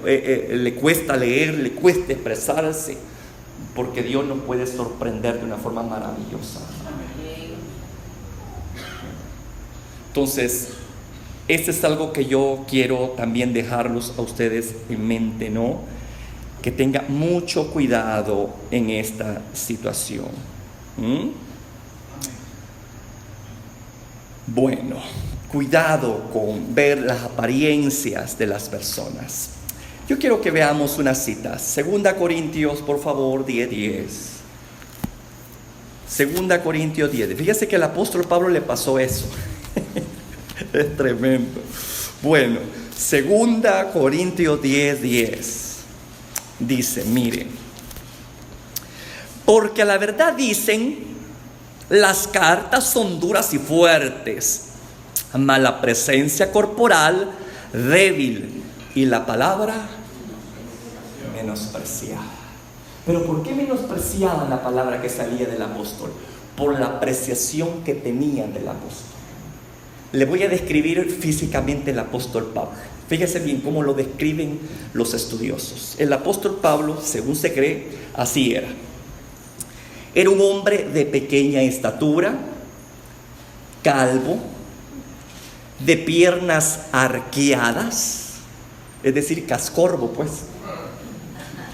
le cuesta leer, le cuesta expresarse, porque Dios nos puede sorprender de una forma maravillosa. Entonces, este es algo que yo quiero también dejarlos a ustedes en mente, ¿no? Que tenga mucho cuidado en esta situación. Bueno, cuidado con ver las apariencias de las personas. Yo quiero que veamos unas citas. 2 Corintios, por favor, 10:10. 2 Corintios 10. Fíjese que al apóstol Pablo le pasó eso. Es tremendo. Bueno, 2 Corintios 10:10 dice, miren, porque a la verdad dicen, las cartas son duras y fuertes, mas la presencia corporal débil y la palabra menospreciada. Pero ¿por qué menospreciaban la palabra que salía del apóstol? Por la apreciación que tenían del apóstol. Le voy a describir físicamente el apóstol Pablo. Fíjese bien cómo lo describen los estudiosos. El apóstol Pablo, según se cree, así era. Era un hombre de pequeña estatura, calvo, de piernas arqueadas, es decir, cascorbo, pues.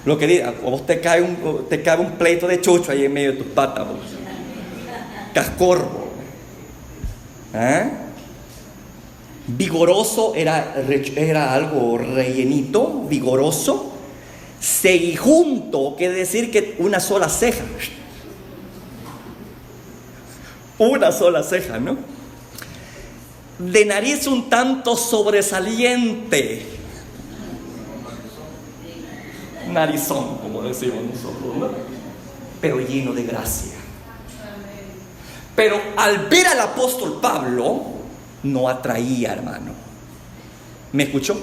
Lo que diga, a vos te cae un pleito de chucho ahí en medio de tus patas, vos. Cascorbo. Vigoroso, era algo rellenito, vigoroso. Ceijunto, quiere decir que una sola ceja. Una sola ceja, ¿no? De nariz un tanto sobresaliente. Narizón, como decimos nosotros, ¿no? Pero lleno de gracia. Pero al ver al apóstol Pablo, no atraía, hermano. ¿Me escuchó?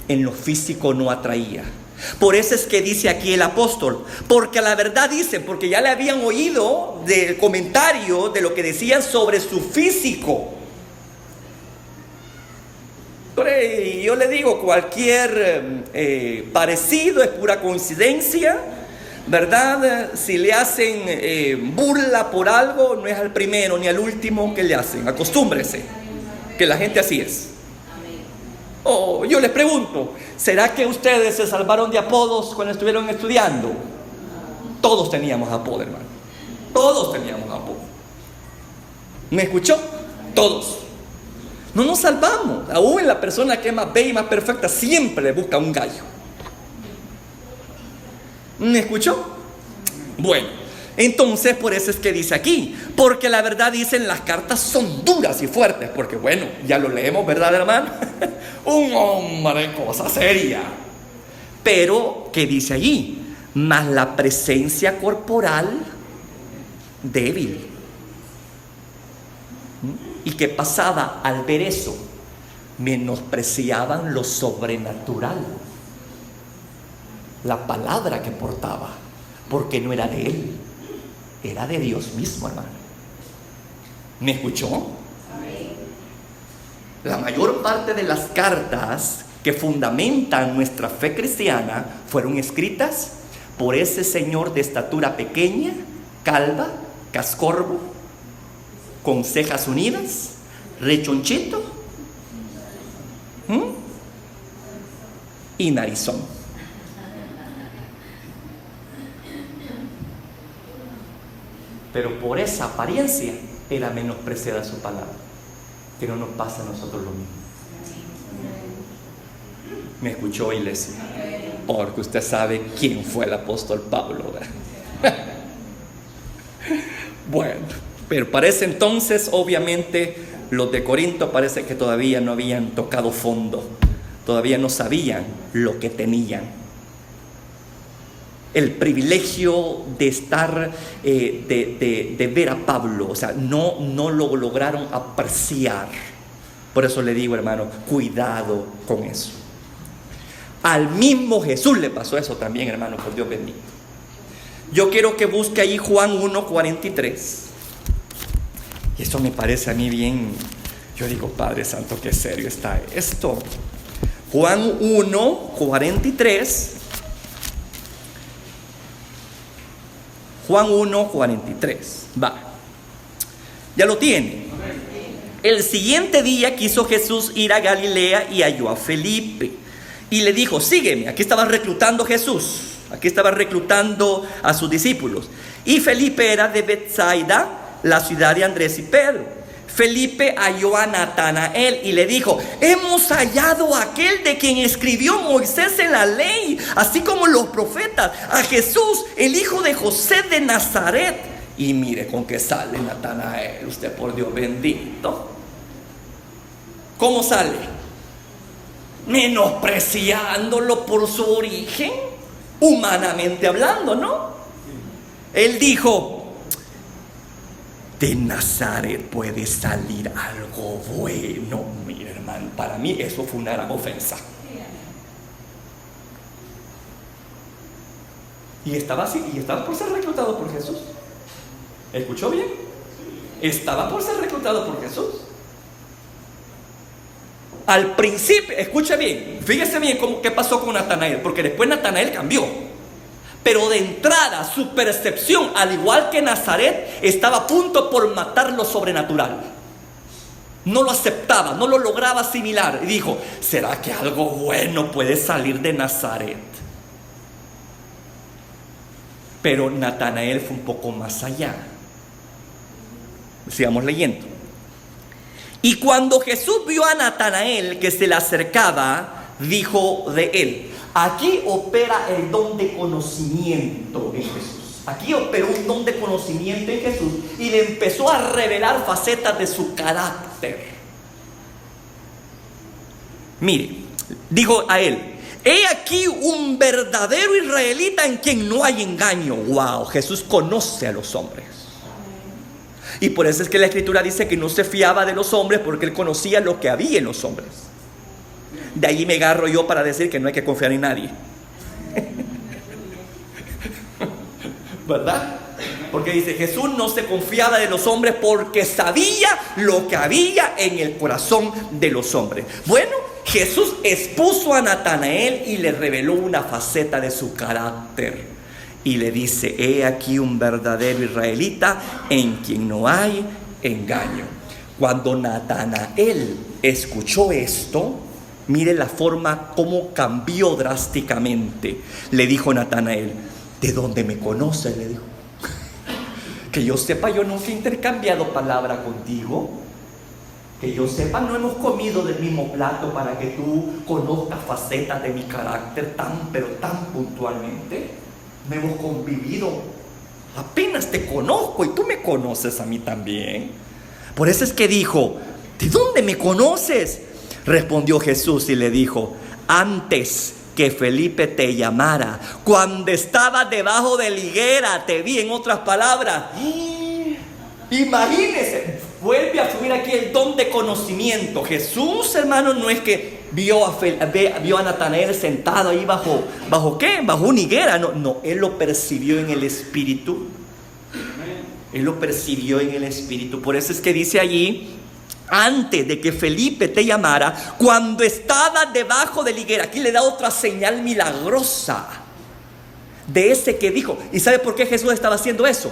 En lo físico no atraía. Por eso es que dice aquí el apóstol, porque a la verdad dice, porque ya le habían oído del comentario de lo que decían sobre su físico. Y yo le digo, cualquier parecido es pura coincidencia, ¿verdad? Si le hacen burla por algo, no es al primero ni al último que le hacen. Acostúmbrese, que la gente así es. Oh, yo les pregunto, ¿será que ustedes se salvaron de apodos cuando estuvieron estudiando? Todos teníamos apodo, hermano. Todos teníamos apodo. ¿Me escuchó? Todos. No nos salvamos. Aún la persona que es más bella y más perfecta siempre le busca un gallo. ¿Me escuchó? Bueno, entonces por eso es que dice aquí, porque la verdad dicen las cartas son duras y fuertes, porque bueno, ya lo leemos, ¿verdad, hermano? Un hombre, cosa seria. Pero, ¿qué dice allí? Mas la presencia corporal débil. Y que pasaba al ver eso, menospreciaban lo sobrenatural, la palabra que portaba, porque no era de él, era de Dios mismo, hermano. ¿Me escuchó? La mayor parte de las cartas que fundamentan nuestra fe cristiana fueron escritas por ese señor de estatura pequeña, calva, cascorbo, con cejas unidas, rechonchito y narizón. Pero por esa apariencia era menospreciada su palabra. Que no nos pasa a nosotros lo mismo. ¿Me escuchó, iglesia? Porque usted sabe quién fue el apóstol Pablo, ¿verdad? Bueno, pero para ese entonces, obviamente, los de Corinto parece que todavía no habían tocado fondo. Todavía no sabían lo que tenían. El privilegio de estar, de ver a Pablo, o sea, no lo lograron apreciar. Por eso le digo, hermano, cuidado con eso. Al mismo Jesús le pasó eso también, hermano, por Dios bendito. Yo quiero que busque ahí Juan 1:43. Y eso me parece a mí bien. Yo digo, Padre Santo, qué serio está esto. Juan 1:43. Juan 1:43. Va. Ya lo tiene. El siguiente día quiso Jesús ir a Galilea y halló a Felipe. Y le dijo, sígueme. Aquí estaba reclutando Jesús. Aquí estaba reclutando a sus discípulos. Y Felipe era de Betsaida, la ciudad de Andrés y Pedro. Felipe halló a Natanael y le dijo, hemos hallado a aquel de quien escribió Moisés en la ley, así como los profetas, a Jesús, el hijo de José de Nazaret. Y mire con qué sale Natanael, usted por Dios bendito. ¿Cómo sale? Menospreciándolo por su origen, humanamente hablando, ¿no? Él dijo, de Nazaret puede salir algo bueno. Mira, hermano, para mí eso fue una gran ofensa. Y estaba así, y estaba por ser reclutado por Jesús. ¿Escuchó bien? Estaba por ser reclutado por Jesús. Al principio, escuche bien, fíjese bien qué pasó con Natanael, porque después Natanael cambió. Pero de entrada su percepción, al igual que Nazaret, estaba a punto por matar lo sobrenatural. No lo aceptaba, no lo lograba asimilar. Y dijo, ¿será que algo bueno puede salir de Nazaret? Pero Natanael fue un poco más allá. Sigamos leyendo. Y cuando Jesús vio a Natanael que se le acercaba, dijo de él, aquí opera el don de conocimiento en Jesús. Aquí operó un don de conocimiento en Jesús y le empezó a revelar facetas de su carácter. Mire, dijo a él, he aquí un verdadero israelita en quien no hay engaño. Wow, Jesús conoce a los hombres. Y por eso es que la Escritura dice que no se fiaba de los hombres, porque él conocía lo que había en los hombres. De ahí me agarro yo para decir que no hay que confiar en nadie. ¿Verdad? Porque dice, Jesús no se confiaba de los hombres porque sabía lo que había en el corazón de los hombres. Bueno, Jesús expuso a Natanael y le reveló una faceta de su carácter. Y le dice, he aquí un verdadero israelita en quien no hay engaño. Cuando Natanael escuchó esto, mire la forma como cambió drásticamente. Le dijo Natanael, ¿de dónde me conoces? Le dijo. Que yo sepa, yo nunca he intercambiado palabra contigo. Que yo sepa, no hemos comido del mismo plato para que tú conozcas facetas de mi carácter pero tan puntualmente. No hemos convivido, apenas te conozco y tú me conoces a mí también. Por eso es que dijo, ¿de dónde me conoces? Respondió Jesús y le dijo, antes que Felipe te llamara, cuando estaba debajo de la higuera, te vi. En otras palabras, imagínese, vuelve a subir aquí el don de conocimiento. Jesús, hermano, no es que vio a Natanael sentado ahí ¿bajo qué? Bajo una higuera. No, él lo percibió en el Espíritu. Él lo percibió en el Espíritu. Por eso es que dice allí, antes de que Felipe te llamara, cuando estabas debajo de la higuera. Aquí le da otra señal milagrosa de ese que dijo. ¿Y sabe por qué Jesús estaba haciendo eso?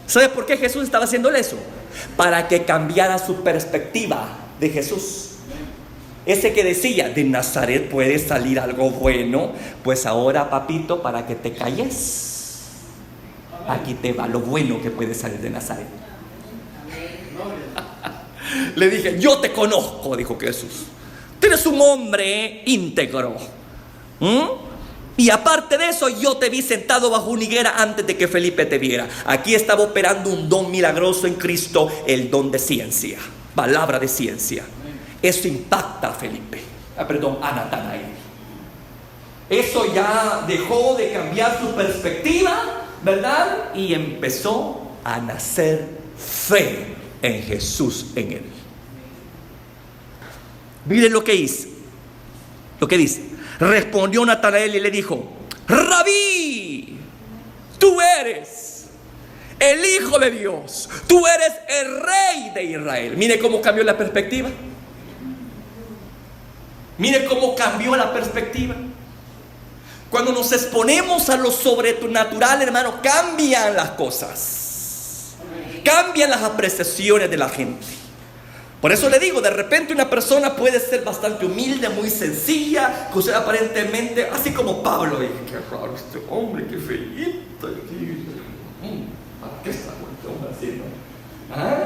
¿Sabe por qué Jesús estaba haciendo eso? Para que cambiara su perspectiva de Jesús. Ese que decía, de Nazaret puede salir algo bueno, pues ahora, papito, para que te calles, aquí te va lo bueno que puede salir de Nazaret. Le dije, yo te conozco, dijo Jesús. Tú eres un hombre íntegro. Y aparte de eso, yo te vi sentado bajo una higuera antes de que Felipe te viera. Aquí estaba operando un don milagroso en Cristo, el don de ciencia, palabra de ciencia. Eso impacta a Felipe, a Natanael. Eso ya dejó de cambiar su perspectiva, ¿verdad? Y empezó a nacer fe en Jesús, en él. Miren lo que dice. Respondió Natanael y le dijo: Rabí, tú eres el Hijo de Dios, tú eres el Rey de Israel. Mire cómo cambió la perspectiva. Mire cómo cambió la perspectiva. Cuando nos exponemos a lo sobrenatural, hermano, cambian las cosas. Cambian las apreciaciones de la gente. Por eso le digo, de repente una persona puede ser bastante humilde, muy sencilla, que usted aparentemente, así como Pablo, qué raro este hombre, qué feíto, ¿para qué está este hombre así, no? ¿Ah?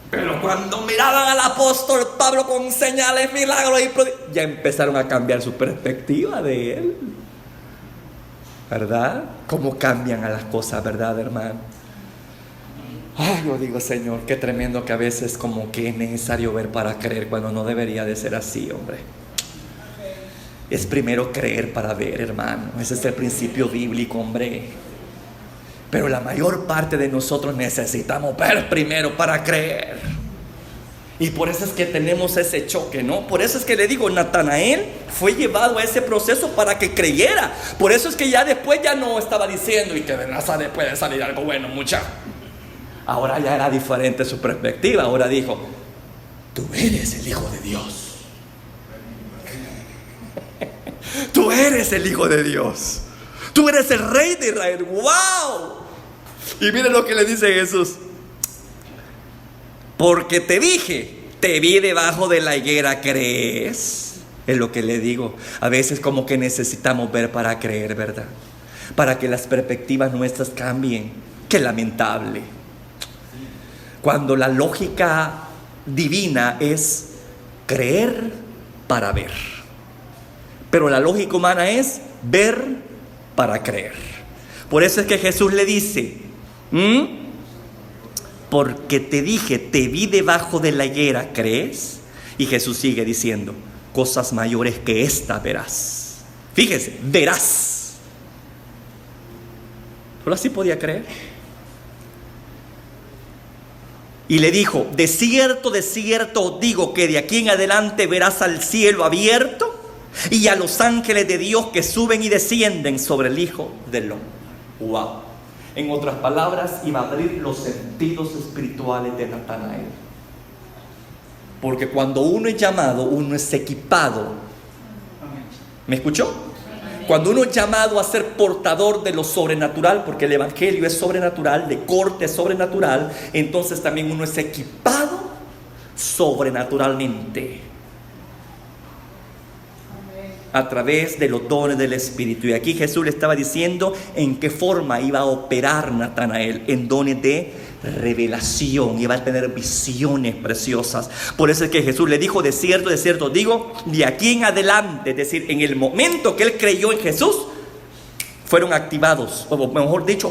Pero cuando miraban al apóstol Pablo con señales, milagros y prodigios, ya empezaron a cambiar su perspectiva de él, ¿verdad? ¿Cómo cambian a las cosas, verdad, hermano? Ay, yo digo, Señor, qué tremendo que a veces como que es necesario ver para creer, cuando no debería de ser así, hombre. Es primero creer para ver, hermano. Ese es el principio bíblico, hombre. Pero la mayor parte de nosotros necesitamos ver primero para creer. Y por eso es que tenemos ese choque, ¿no? Por eso es que le digo, Natanael fue llevado a ese proceso para que creyera. Por eso es que ya después ya no estaba diciendo, y que de Nazaret puede salir algo bueno, muchacho. Ahora ya era diferente su perspectiva. Ahora dijo: tú eres el Hijo de Dios. Tú eres el Hijo de Dios. Tú eres el Rey de Israel. ¡Wow! Y miren lo que le dice Jesús: porque te dije, te vi debajo de la higuera, ¿crees? Es lo que le digo. A veces como que necesitamos ver para creer, ¿verdad? Para que las perspectivas nuestras cambien. Qué lamentable cuando la lógica divina es creer para ver, pero la lógica humana es ver para creer. Por eso es que Jesús le dice: porque te dije, te vi debajo de la higuera, ¿crees? Y Jesús sigue diciendo: cosas mayores que esta verás. Fíjese, verás. ¿Solo así podía creer? Y le dijo: de cierto os digo que de aquí en adelante verás al cielo abierto y a los ángeles de Dios que suben y descienden sobre el Hijo del Hombre. Wow. En otras palabras, iba a abrir los sentidos espirituales de Natanael. Porque cuando uno es llamado, uno es equipado. ¿Me escuchó? Cuando uno es llamado a ser portador de lo sobrenatural, porque el evangelio es sobrenatural, de corte sobrenatural, entonces también uno es equipado sobrenaturalmente a través de los dones del Espíritu. Y aquí Jesús le estaba diciendo en qué forma iba a operar Natanael, en dones de revelación, iba a tener visiones preciosas. Por eso es que Jesús le dijo: de cierto digo, de aquí en adelante, es decir, en el momento que él creyó en Jesús, fueron activados, o mejor dicho,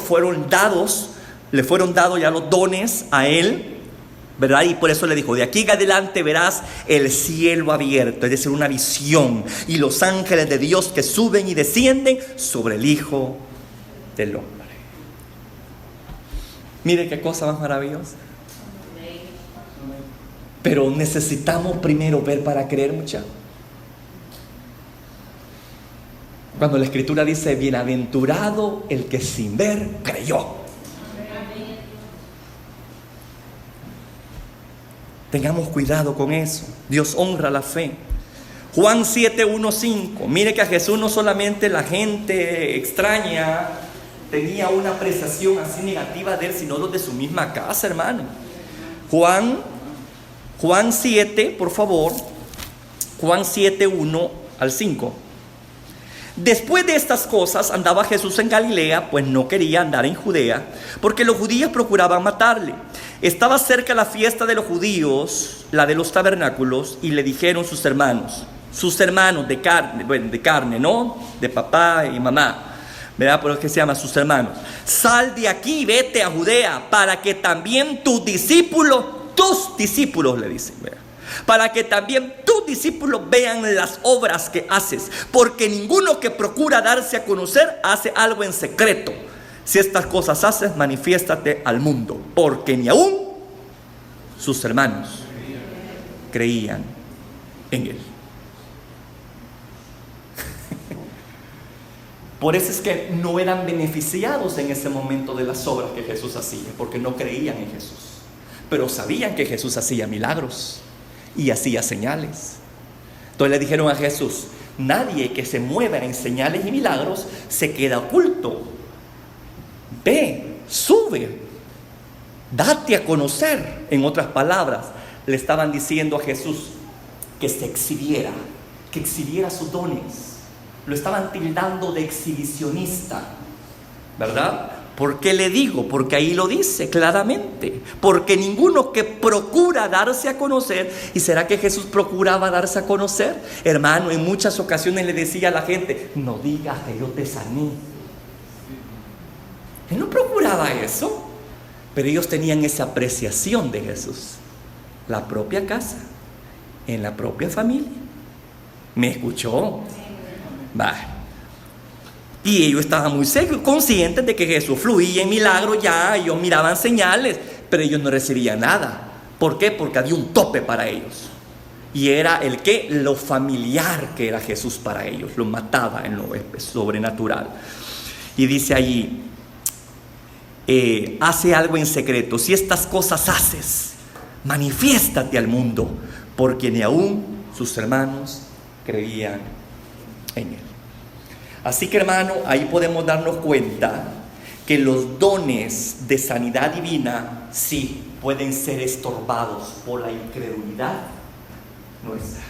le fueron dados ya los dones a él, ¿verdad? Y por eso le dijo: de aquí en adelante verás el cielo abierto, es decir, una visión, y los ángeles de Dios que suben y descienden sobre el Hijo del Hombre. Mire qué cosa más maravillosa. Pero necesitamos primero ver para creer, muchachos. Cuando la Escritura dice: bienaventurado el que sin ver creyó. Tengamos cuidado con eso. Dios honra la fe. Juan 7:1-5. Mire que a Jesús no solamente la gente extraña tenía una apreciación así negativa de él, sino los de su misma casa, hermano. Juan 7, por favor. Juan 7:1-5. Después de estas cosas andaba Jesús en Galilea, pues no quería andar en Judea, porque los judíos procuraban matarle. Estaba cerca la fiesta de los judíos, la de los tabernáculos, y le dijeron sus hermanos de carne, ¿no? De papá y mamá, ¿verdad? Por eso que se llama sus hermanos. Sal de aquí y vete a Judea, para que también tus discípulos le dicen, ¿verdad? Para que también tus discípulos vean las obras que haces, porque ninguno que procura darse a conocer hace algo en secreto. Si estas cosas haces, manifiéstate al mundo, porque ni aún sus hermanos creían en él. Por eso es que no eran beneficiados en ese momento de las obras que Jesús hacía, porque no creían en Jesús, pero sabían que Jesús hacía milagros y hacía señales. Entonces le dijeron a Jesús: nadie que se mueva en señales y milagros se queda oculto. Ve, sube, date a conocer. En otras palabras, le estaban diciendo a Jesús que se exhibiera, que exhibiera sus dones. Lo estaban tildando de exhibicionista, ¿verdad? ¿Por qué le digo? Porque ahí lo dice claramente. Porque ninguno que procura darse a conocer. ¿Y será que Jesús procuraba darse a conocer? Hermano, en muchas ocasiones le decía a la gente: no digas que yo te sané. Él no procuraba eso, pero ellos tenían esa apreciación de Jesús. La propia casa, en la propia familia. ¿Me escuchó? Va. Y ellos estaban muy conscientes de que Jesús fluía en milagros ya, ellos miraban señales, pero ellos no recibían nada. ¿Por qué? Porque había un tope para ellos. Y era el que, lo familiar que era Jesús para ellos, lo mataba en lo sobrenatural. Y dice allí: hace algo en secreto. Si estas cosas haces, manifiéstate al mundo, porque ni aún sus hermanos creían en él. Así que, hermano, ahí podemos darnos cuenta que los dones de sanidad divina sí pueden ser estorbados por la incredulidad nuestra.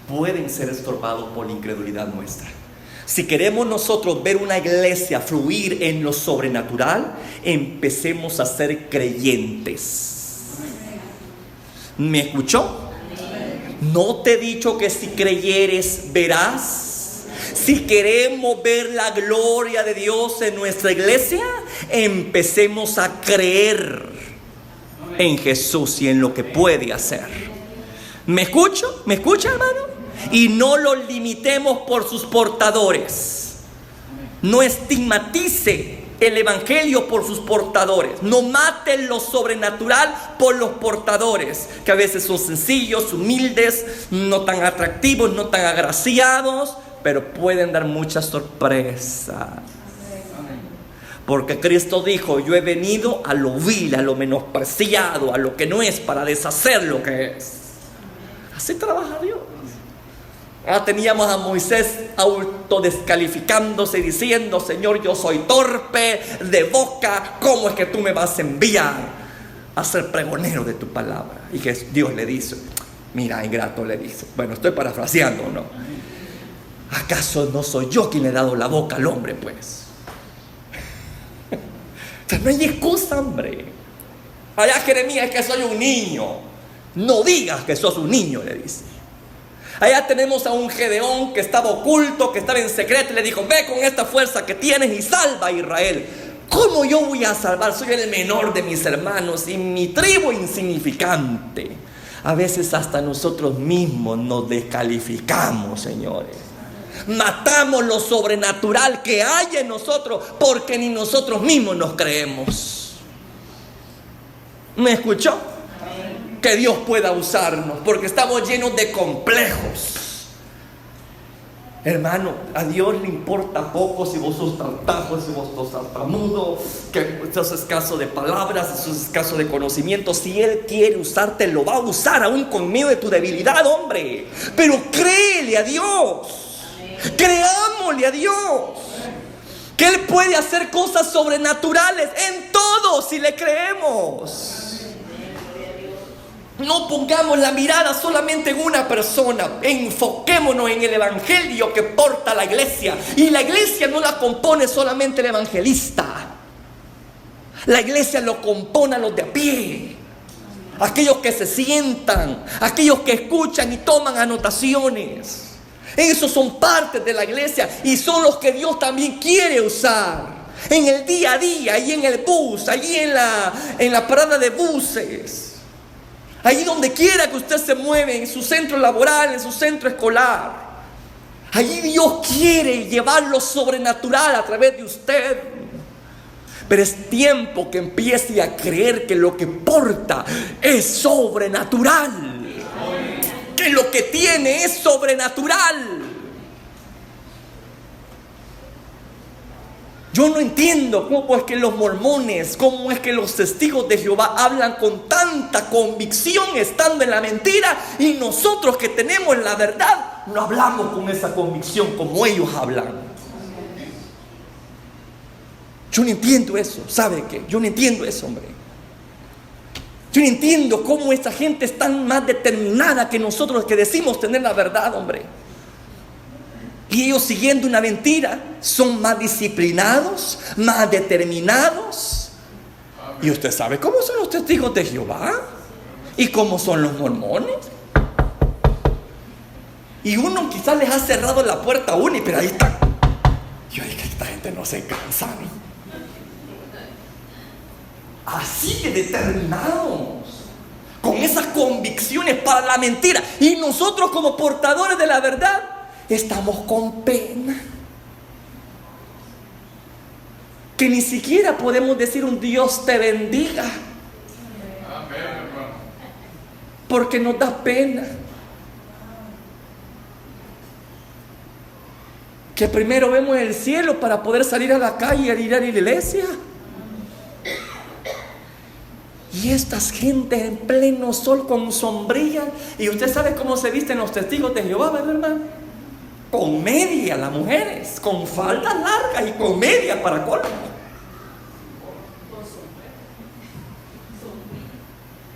Pueden ser estorbados por la incredulidad nuestra. Si queremos nosotros ver una iglesia fluir en lo sobrenatural, empecemos a ser creyentes. ¿Me escuchó? ¿No te he dicho que si creyeres verás? Si queremos ver la gloria de Dios en nuestra iglesia, empecemos a creer en Jesús y en lo que puede hacer. ¿Me escucho? ¿Me escucha, hermano? Y no lo limitemos por sus portadores. No estigmatice el evangelio por sus portadores. No mate lo sobrenatural por los portadores, que a veces son sencillos, humildes, no tan atractivos, no tan agraciados, pero pueden dar muchas sorpresas. Porque Cristo dijo: yo he venido a lo vil, a lo menospreciado, a lo que no es, para deshacer lo que es. Así trabaja Dios. Ahora teníamos a Moisés autodescalificándose, diciendo: Señor, yo soy torpe de boca, ¿cómo es que tú me vas a enviar a ser pregonero de tu palabra? Y que Dios le dice: mira, ingrato, le dice. Bueno, estoy parafraseando, ¿no? ¿Acaso no soy yo quien le he dado la boca al hombre, pues? O sea, no hay excusa, hombre. Allá, Jeremías, es que soy un niño. No digas que sos un niño, le dice. Allá tenemos a un Gedeón que estaba oculto, que estaba en secreto, y le dijo: ve con esta fuerza que tienes y salva a Israel. ¿Cómo yo voy a salvar? Soy el menor de mis hermanos y mi tribu insignificante. A veces hasta nosotros mismos nos descalificamos, señores. Matamos lo sobrenatural que hay en nosotros porque ni nosotros mismos nos creemos. ¿Me escuchó? Que Dios pueda usarnos, porque estamos llenos de complejos. Hermano, a Dios le importa poco si vos sos tartajo, si vos sos tartamudo, que sos escaso de palabras, si sos escaso de conocimiento. Si Él quiere usarte, lo va a usar aún con medio de tu debilidad, hombre. Pero créele a Dios. Creámosle a Dios. Que Él puede hacer cosas sobrenaturales en todo si le creemos. No pongamos la mirada solamente en una persona. Enfoquémonos en el evangelio que porta la iglesia. Y la iglesia no la compone solamente el evangelista. La iglesia lo compone a los de a pie. Aquellos que se sientan, aquellos que escuchan y toman anotaciones. Esos son partes de la iglesia y son los que Dios también quiere usar. En el día a día, allí en el bus, allí en la parada de buses. Allí donde quiera que usted se mueve, en su centro laboral, en su centro escolar. Allí Dios quiere llevar lo sobrenatural a través de usted. Pero es tiempo que empiece a creer que lo que porta es sobrenatural. Que lo que tiene es sobrenatural. Yo no entiendo cómo es que los mormones, cómo es que los testigos de Jehová hablan con tanta convicción estando en la mentira, y nosotros que tenemos la verdad no hablamos con esa convicción como ellos hablan. Yo no entiendo eso. ¿Sabe qué? Yo no entiendo eso, hombre. Yo no entiendo cómo esta gente es tan más determinada que nosotros que decimos tener la verdad, hombre. Y ellos, siguiendo una mentira, son más disciplinados, más determinados. Y usted sabe cómo son los testigos de Jehová y cómo son los mormones. Y uno quizás les ha cerrado la puerta a uno, pero ahí están. Yo dije, esta gente no se cansa, ¿no? Así de determinados, con esas convicciones para la mentira. Y nosotros, como portadores de la verdad, estamos con pena. Que ni siquiera podemos decir un Dios te bendiga. Porque nos da pena. Que primero vemos el cielo para poder salir a la calle y ir a la iglesia. Y estas gentes en pleno sol con sombrilla. Y usted sabe cómo se visten los testigos de Jehová, ¿verdad, hermano? Con media las mujeres, con faldas largas y con media para colmo.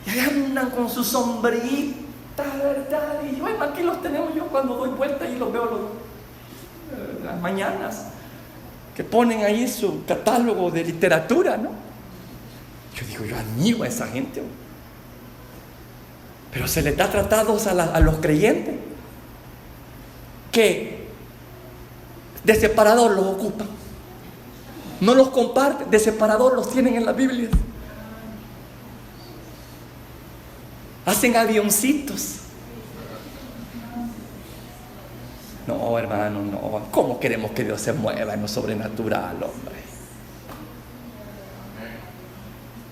Y ahí andan con su sombrita, ¿verdad? Y yo, aquí los tenemos yo cuando doy vuelta y los veo las mañanas, que ponen ahí su catálogo de literatura, ¿no? Yo digo, yo admiro a esa gente. Pero se les da tratados a los creyentes que de separador los ocupan, no los comparten, de separador los tienen en la Biblia, hacen avioncitos. No, hermano, no. ¿Cómo queremos que Dios se mueva en lo sobrenatural, hombre?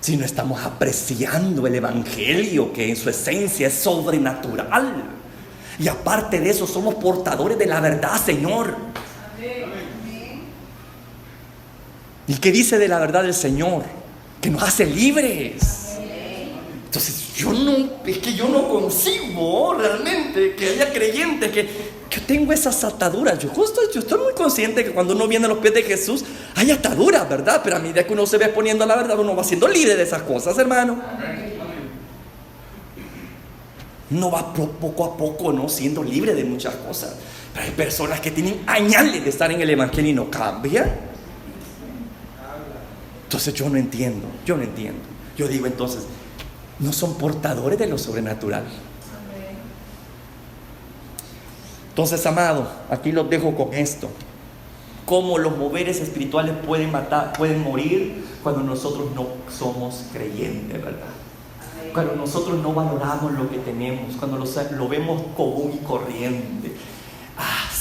Si no estamos apreciando el evangelio, que en su esencia es sobrenatural. Y aparte de eso, somos portadores de la verdad, Señor. ¿Y qué dice de la verdad del Señor? Que nos hace libres. Entonces, yo no concibo realmente que haya creyentes que yo tengo esas ataduras. Yo estoy muy consciente que cuando uno viene a los pies de Jesús hay ataduras, ¿verdad? Pero a medida que uno se ve poniendo la verdad, uno va siendo libre de esas cosas, hermano. No va poco a poco, ¿no? Siendo libre de muchas cosas. Pero hay personas que tienen añales de estar en el evangelio y no cambian. Entonces yo no entiendo. Yo digo entonces, no son portadores de lo sobrenatural. Entonces, amado, aquí los dejo con esto. Cómo los moveres espirituales pueden morir cuando nosotros no somos creyentes, ¿verdad? Cuando nosotros no valoramos lo que tenemos, cuando lo vemos común y corriente.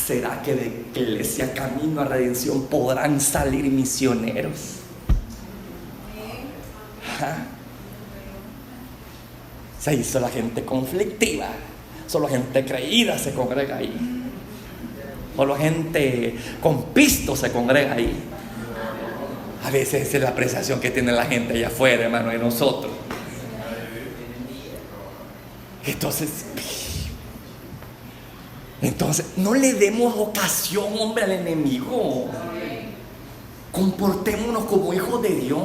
¿Será que de Iglesia Camino a Redención podrán salir misioneros? Se hizo la gente conflictiva, solo gente creída se congrega ahí. Solo gente con pisto se congrega ahí. A veces esa es la apreciación que tiene la gente allá afuera, hermano, de nosotros. Entonces, no le demos ocasión, hombre, al enemigo. Comportémonos como hijos de Dios.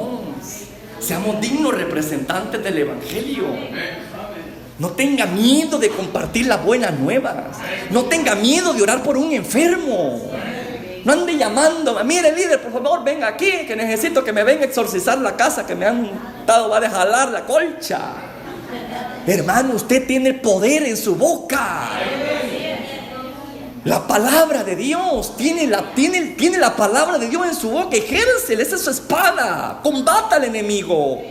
Seamos dignos representantes del Evangelio. No tenga miedo de compartir las buenas nuevas. No tenga miedo de orar por un enfermo. No ande llamando, mire líder, por favor, venga aquí, que necesito que me venga a exorcizar la casa, que me han dado, va a jalar la colcha. Hermano, usted tiene el poder en su boca. La palabra de Dios, tiene la palabra de Dios en su boca, ejércela, esa es su espada, combata al enemigo.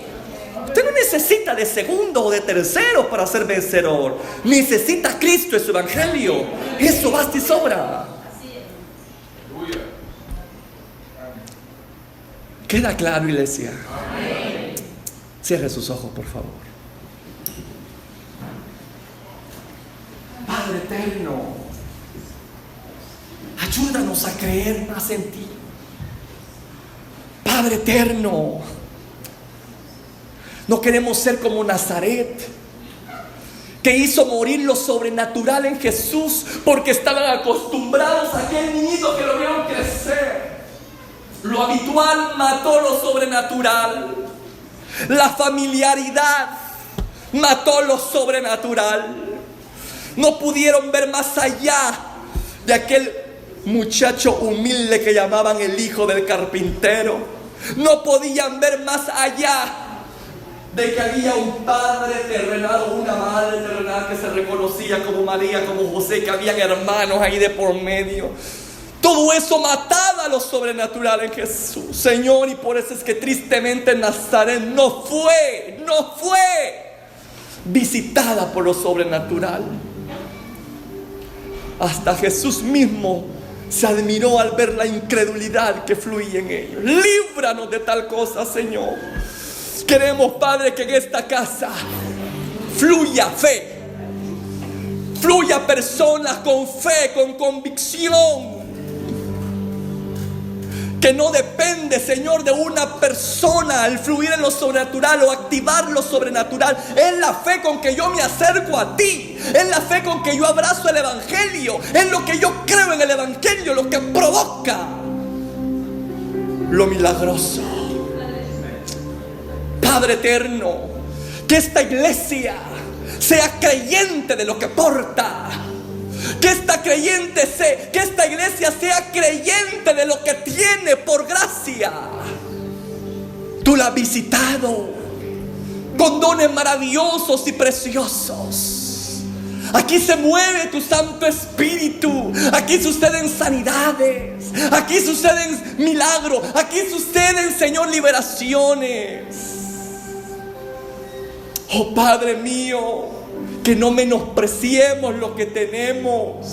Usted no necesita de segundo o de tercero para ser vencedor. Necesita a Cristo y su evangelio. Eso basta y sobra. ¿Queda claro, iglesia? Cierre sus ojos, por favor. Padre eterno, ayúdanos a creer más en ti. Padre eterno, no queremos ser como Nazaret, que hizo morir lo sobrenatural en Jesús porque estaban acostumbrados a aquel niñito que lo vieron crecer. Lo habitual mató lo sobrenatural. La familiaridad mató lo sobrenatural. No pudieron ver más allá de aquel muchacho humilde que llamaban el hijo del carpintero. No podían ver más allá de que había un padre terrenal o una madre terrenal que se reconocía como María, como José, que habían hermanos ahí de por medio. Todo eso mataba lo sobrenatural en Jesús, Señor, y por eso es que tristemente Nazaret no fue visitada por lo sobrenatural. Hasta Jesús mismo se admiró al ver la incredulidad que fluía en ellos. Líbranos de tal cosa, Señor. Queremos, Padre, que en esta casa fluya fe, fluya personas con fe, con convicción, que no depende, Señor, de una persona el fluir en lo sobrenatural o activar lo sobrenatural. Es la fe con que yo me acerco a ti, es la fe con que yo abrazo el evangelio, es lo que yo creo en el evangelio, lo que provoca lo milagroso. Padre eterno, que esta iglesia sea creyente de lo que porta. Que esta iglesia sea creyente de lo que tiene por gracia. Tú la has visitado con dones maravillosos y preciosos. Aquí se mueve tu Santo Espíritu. Aquí suceden sanidades. Aquí suceden milagros. Aquí suceden, Señor, liberaciones. Oh Padre mío, que no menospreciemos lo que tenemos.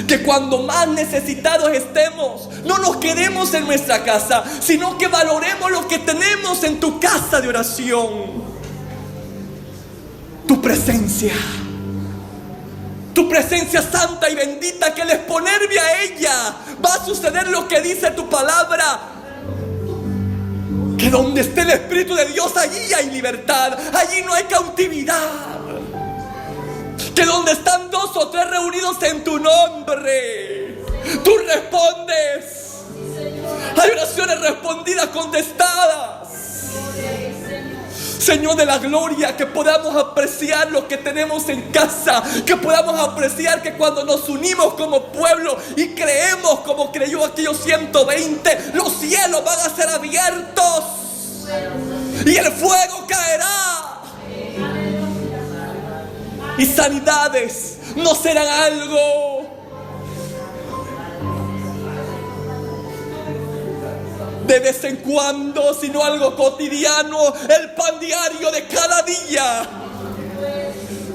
Que cuando más necesitados estemos, no nos quedemos en nuestra casa, sino que valoremos lo que tenemos en tu casa de oración. Tu presencia santa y bendita, que al exponerme a ella va a suceder lo que dice tu palabra. Que donde esté el Espíritu de Dios, allí hay libertad, allí no hay cautividad. Que donde están dos o tres reunidos en tu nombre, tú respondes. Hay oraciones respondidas, contestadas. Señor de la gloria, que podamos apreciar lo que tenemos en casa, que podamos apreciar que cuando nos unimos como pueblo y creemos como creyó aquellos 120, los cielos van a ser abiertos y el fuego caerá. Y sanidades no serán algo de vez en cuando, sino algo cotidiano, el pan diario de cada día.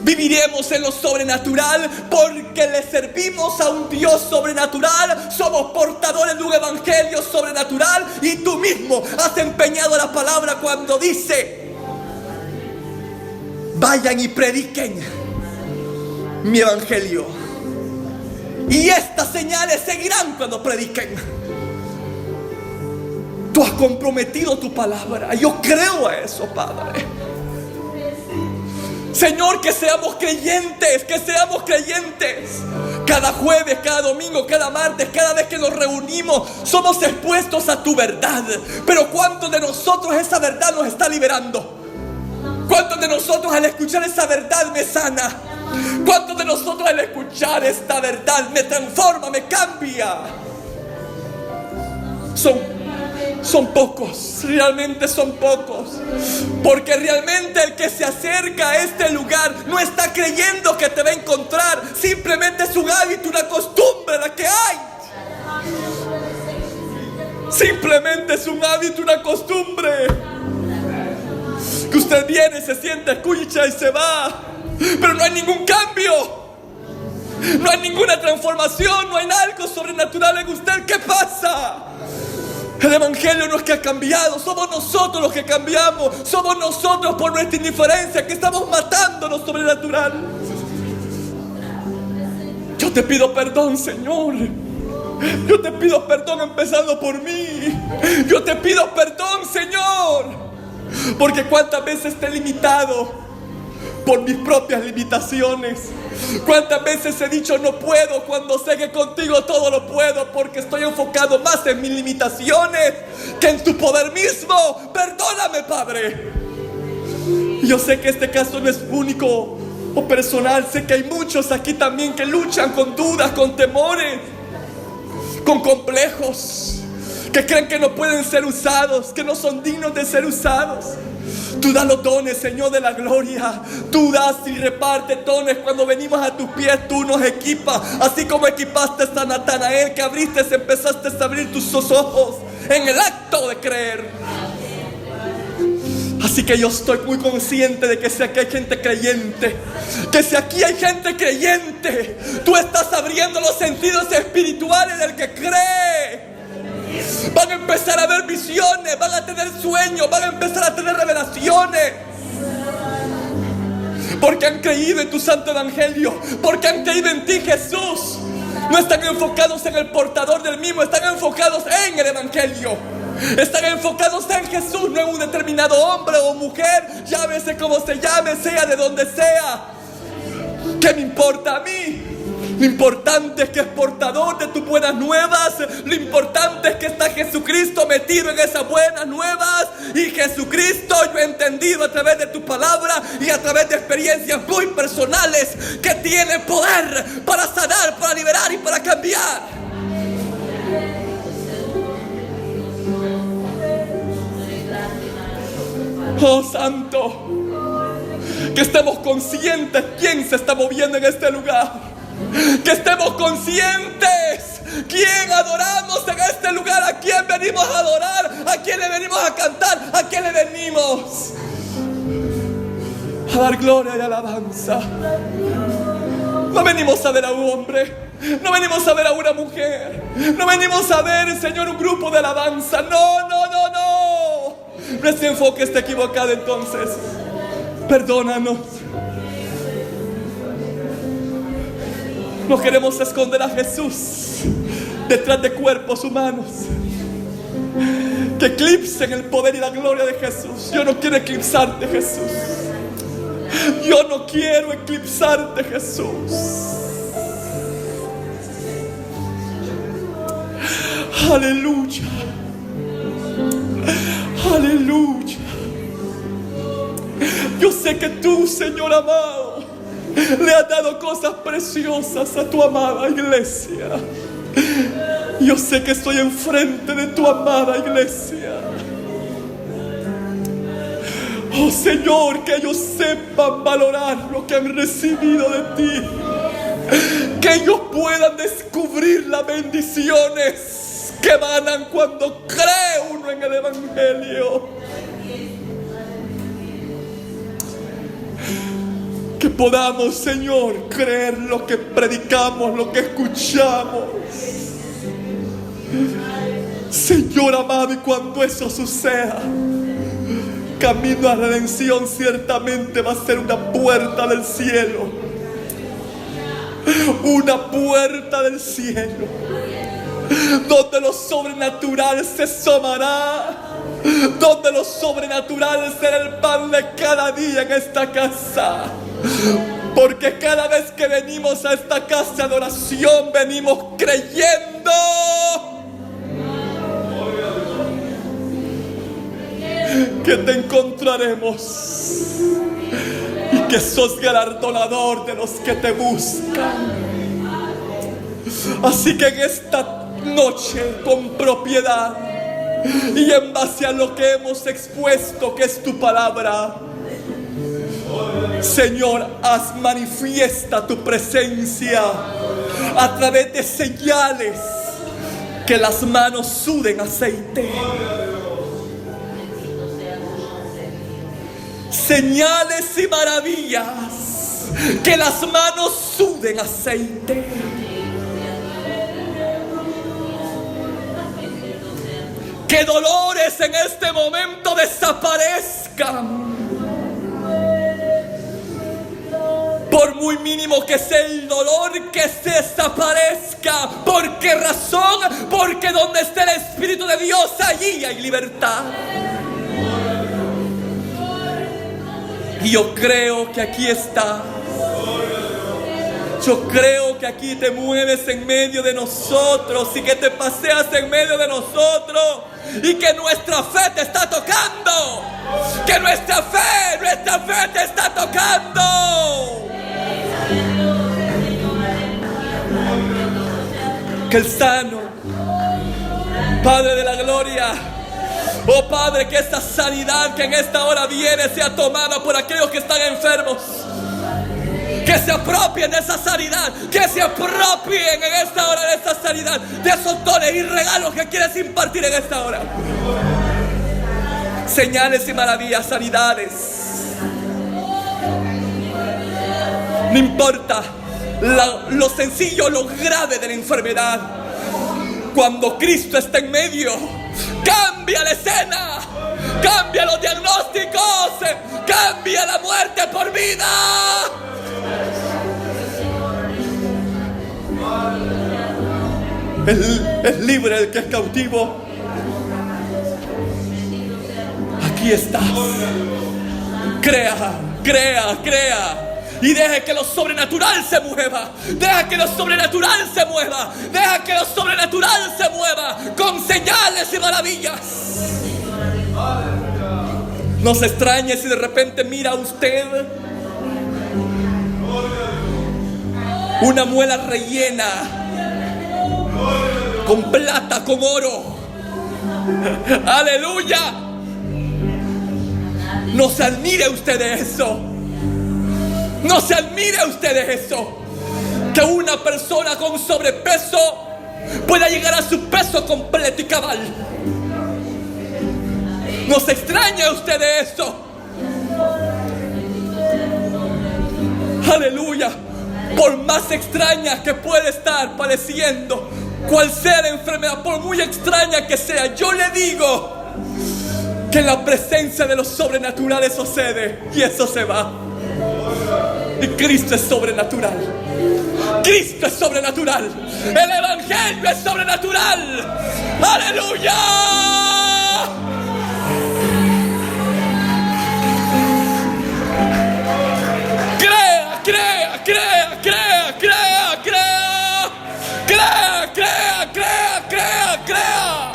Viviremos en lo sobrenatural porque le servimos a un Dios sobrenatural. Somos portadores de un evangelio sobrenatural, y tú mismo has empeñado la palabra cuando dice: vayan y prediquen mi evangelio. y estas señales seguirán cuando prediquen. Tú has comprometido tu palabra. Yo creo a eso, Padre. Señor, que seamos creyentes, que seamos creyentes. Cada jueves, cada domingo, cada martes, cada vez que nos reunimos, somos expuestos a tu verdad. Pero ¿cuántos de nosotros esa verdad nos está liberando? ¿Cuántos de nosotros al escuchar esa verdad me sana? ¿Cuántos de nosotros al escuchar esta verdad me transforma, me cambia? Son pocos, realmente son pocos. Porque realmente el que se acerca a este lugar no está creyendo que te va a encontrar. Simplemente es un hábito, una costumbre la que hay. Simplemente es un hábito, una costumbre. Que usted viene, se sienta, escucha y se va. Pero no hay ningún cambio. No hay ninguna transformación. No hay algo sobrenatural en usted. ¿Qué pasa? El evangelio no es que ha cambiado, somos nosotros los que cambiamos. Somos nosotros por nuestra indiferencia que estamos matando lo sobrenatural. Yo te pido perdón, Señor. Yo te pido perdón empezando por mí. Yo te pido perdón, Señor. Porque cuántas veces te he limitado por mis propias limitaciones. Cuántas veces he dicho no puedo cuando sé que contigo todo lo puedo, porque estoy enfocado más en mis limitaciones que en tu poder mismo. Perdóname, Padre. Yo sé que este caso no es único o personal. Sé que hay muchos aquí también que luchan con dudas, con temores, con complejos, que creen que no pueden ser usados, que no son dignos de ser usados. Tú das los dones, Señor de la gloria. Tú das y repartes dones. Cuando venimos a tus pies, tú nos equipas. Así como equipaste a Natanael, que empezaste a abrir tus ojos en el acto de creer. Así que yo estoy muy consciente de que si aquí hay gente creyente, que si aquí hay gente creyente, tú estás abriendo los sentidos espirituales del que cree. Van a empezar a ver visiones, van a tener sueños, van a empezar a tener revelaciones. Porque han creído en tu santo evangelio, porque han creído en ti, Jesús. No están enfocados en el portador del mismo, están enfocados en el evangelio. Están enfocados en Jesús, no en un determinado hombre o mujer, llámese como se llame, sea de donde sea. ¿Qué me importa a mí? Lo importante es que es portador de tus buenas nuevas. Lo importante es que está Jesucristo metido en esas buenas nuevas. Y Jesucristo yo he entendido a través de tu palabra y a través de experiencias muy personales que tiene poder para sanar, para liberar y para cambiar. Oh Santo, que estemos conscientes quién se está moviendo en este lugar. Que estemos conscientes quién adoramos en este lugar, a quién venimos a adorar, a quién le venimos a cantar, a quién le venimos a dar gloria y alabanza. No venimos a ver a un hombre, no venimos a ver a una mujer, no venimos a ver, Señor, un grupo de alabanza. No. Nuestro enfoque está equivocado entonces. Perdónanos. No queremos esconder a Jesús detrás de cuerpos humanos que eclipsen el poder y la gloria de Jesús. Yo no quiero eclipsarte, Jesús. Yo no quiero eclipsarte, Jesús. Aleluya. Aleluya. Yo sé que tú, Señor amado, le has dado cosas preciosas a tu amada iglesia. Yo sé que estoy enfrente de tu amada iglesia. Oh Señor, que ellos sepan valorar lo que han recibido de ti. Que ellos puedan descubrir las bendiciones que emanan cuando cree uno en el evangelio. Que podamos, Señor, creer lo que predicamos, lo que escuchamos. Señor amado, y cuando eso suceda, camino a redención ciertamente va a ser una puerta del cielo. una puerta del cielo, donde lo sobrenatural se asomará, donde lo sobrenatural será el pan de cada día en esta casa. Porque cada vez que venimos a esta casa de oración, venimos creyendo que te encontraremos y que sos galardonador de los que te buscan. Así que en esta noche, con propiedad y en base a lo que hemos expuesto, que es tu palabra, Señor, haz manifiesta tu presencia a través de señales, que las manos suden aceite. Señales y maravillas, que las manos suden aceite. Que dolores en este momento desaparezcan. Por muy mínimo que sea el dolor, que se desaparezca. ¿Por qué razón? Porque donde esté el Espíritu de Dios, allí hay libertad. Y yo creo que aquí está. Yo creo que aquí te mueves en medio de nosotros y que te paseas en medio de nosotros y que nuestra fe te está tocando. Que nuestra fe te está tocando. Que el sano, Padre de la gloria, oh Padre, que esta sanidad que en esta hora viene sea tomada por aquellos que están enfermos. Que se apropien de esa sanidad, que se apropien en esta hora de esa sanidad, de esos dones y regalos que quieres impartir en esta hora. Señales y maravillas, sanidades. No importa lo sencillo, lo grave de la enfermedad. Cuando Cristo está en medio, cambia la escena, cambia los diagnósticos, cambia la muerte por vida. Es libre el que es cautivo. Aquí estás. Crea, crea, crea. Y deje que lo sobrenatural se mueva. Deja que lo sobrenatural se mueva. Deja que lo sobrenatural se mueva con señales y maravillas. No se extrañe si de repente mira a usted una muela rellena con plata, con oro. Aleluya. No se admire usted de eso. No se admire usted de eso. Que una persona con sobrepeso pueda llegar a su peso completo y cabal. No se extrañe usted de eso. Aleluya. Por más extraña que pueda estar padeciendo, cual sea la enfermedad, por muy extraña que sea, yo le digo que la presencia de lo sobrenatural eso cede y eso se va. Y Cristo es sobrenatural. Cristo es sobrenatural. El Evangelio es sobrenatural. ¡Aleluya! Crea, crea, crea, crea, crea, crea. Crea, crea, crea, crea, crea.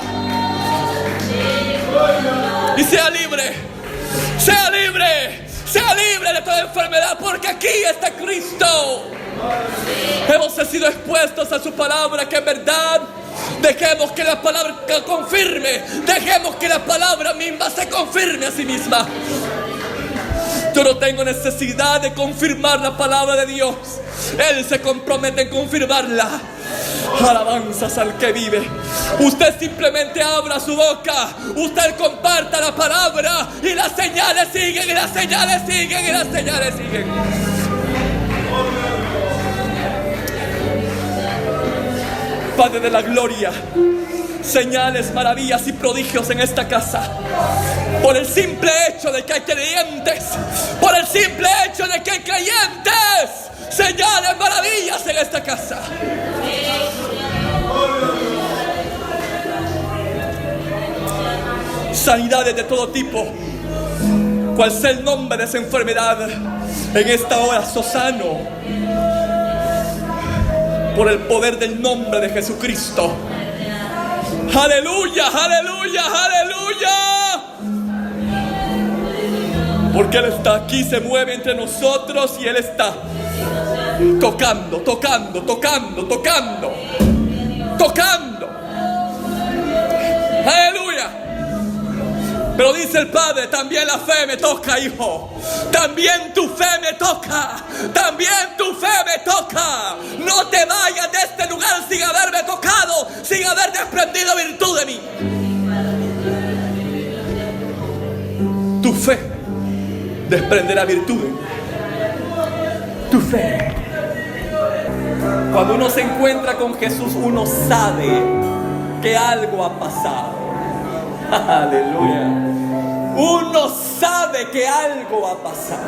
Y sea libre. Sea libre. Sea libre de toda enfermedad, porque aquí está Cristo. Hemos sido expuestos a su palabra, que es verdad. Dejemos que la palabra confirme. Dejemos que la palabra misma se confirme a sí misma. Yo no tengo necesidad de confirmar la palabra de Dios. Él se compromete en confirmarla. Alabanzas al que vive. Usted simplemente abra su boca. Usted comparta la palabra y las señales siguen, y las señales siguen, y las señales siguen. Padre de la gloria, señales, maravillas y prodigios en esta casa. Por el simple hecho de que hay creyentes. Por el simple hecho de que hay creyentes. señales, maravillas en esta casa. Sanidades de todo tipo. ¿Cuál sea el nombre de esa enfermedad? En esta hora, sos sano por el poder del nombre de Jesucristo. Aleluya, aleluya, aleluya. Porque Él está aquí, se mueve entre nosotros y Él está tocando, tocando, tocando, tocando, tocando. Aleluya. Pero dice el Padre, también la fe me toca, hijo. También tu fe me toca. También tu fe me toca. No te vayas de este lugar sin haberme tocado, sin haber desprendido virtud de mí. Tu fe desprenderá virtud. Tu fe. Cuando uno se encuentra con Jesús, uno sabe que algo ha pasado. Aleluya. Uno sabe que algo ha pasado.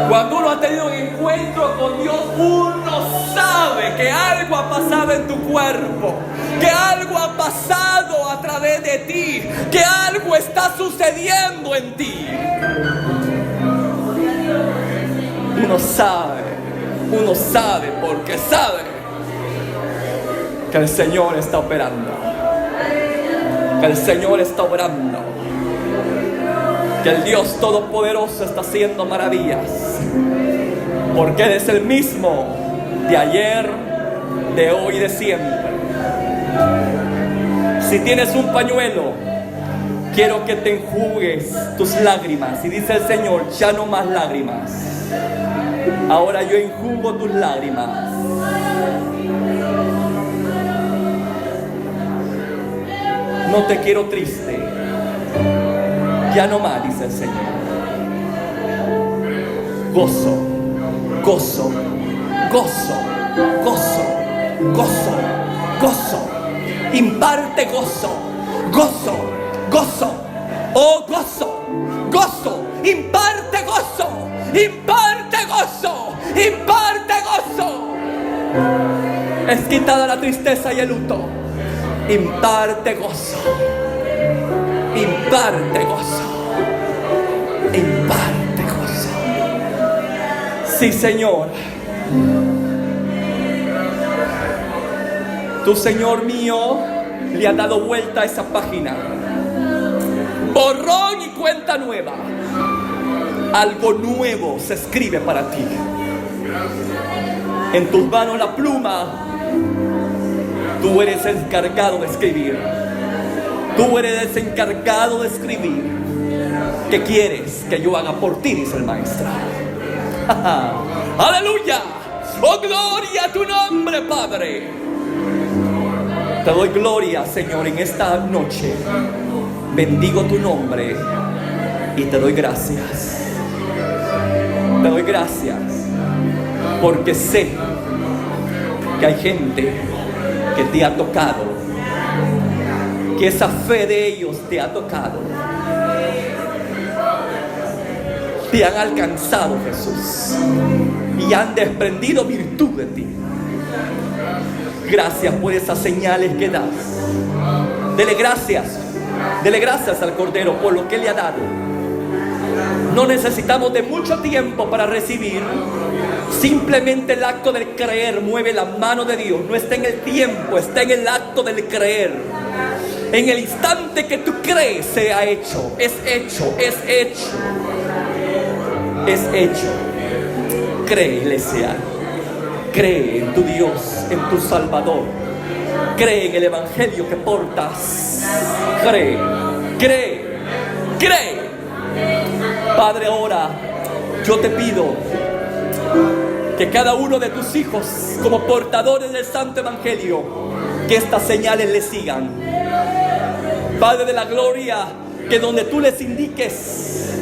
Cuando uno ha tenido un encuentro con Dios, uno sabe que algo ha pasado en tu cuerpo, que algo ha pasado a través de ti, que algo está sucediendo en ti. Uno sabe porque sabe que el Señor está operando. Que el Señor está obrando, que el Dios Todopoderoso está haciendo maravillas, porque Él es el mismo de ayer, de hoy y de siempre. Si tienes un pañuelo, quiero que te enjugues tus lágrimas. Y dice el Señor, ya no más lágrimas, ahora yo enjugo tus lágrimas. No te quiero triste, ya no más, dice el Señor. Gozo, gozo, gozo, gozo, gozo, gozo. Imparte gozo, gozo, gozo, oh gozo, gozo. Imparte gozo, imparte gozo, imparte gozo. Es quitada la tristeza y el luto. Imparte gozo, imparte gozo, imparte gozo. Sí, Señor. Tu Señor mío le ha dado vuelta a esa página. Borrón y cuenta nueva. Algo nuevo se escribe para ti. En tus manos la pluma. Tú eres el encargado de escribir. Tú eres el encargado de escribir. ¿Qué quieres que yo haga por ti? Dice el Maestro. ¡Aleluya! ¡Oh, gloria a tu nombre, Padre! Te doy gloria, Señor, en esta noche. Bendigo tu nombre y te doy gracias. Te doy gracias porque sé que hay gente que te ha tocado, que esa fe de ellos te ha tocado, te han alcanzado, Jesús, y han desprendido virtud de ti. Gracias por esas señales que das. Dele gracias al Cordero por lo que le ha dado. No necesitamos de mucho tiempo para recibir. Simplemente el acto del creer mueve la mano de Dios. No está en el tiempo, está en el acto del creer. En el instante que tú crees, se ha hecho. Es hecho, es hecho. Es hecho. Cree, iglesia. Cree en tu Dios, en tu Salvador. Cree en el Evangelio que portas. Cree, cree, cree. Padre, ahora yo te pido que cada uno de tus hijos, como portadores del Santo Evangelio, que estas señales les sigan. Padre de la gloria, que donde tú les indiques,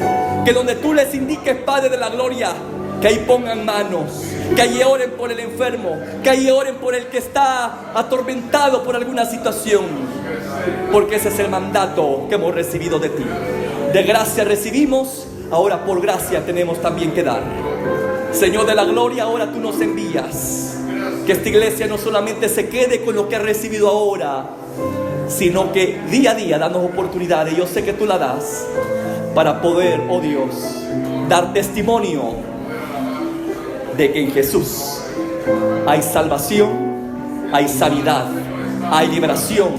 Padre de la gloria, que ahí pongan manos, que ahí oren por el enfermo, que ahí oren por el que está atormentado por alguna situación, porque ese es el mandato que hemos recibido de ti. De gracia recibimos, ahora por gracia tenemos también que dar. Señor de la gloria, ahora tú nos envías. Que esta iglesia no solamente se quede con lo que ha recibido ahora, sino que día a día danos oportunidades. Yo sé que tú la das para poder, oh Dios, dar testimonio de que en Jesús hay salvación, hay sanidad, hay liberación,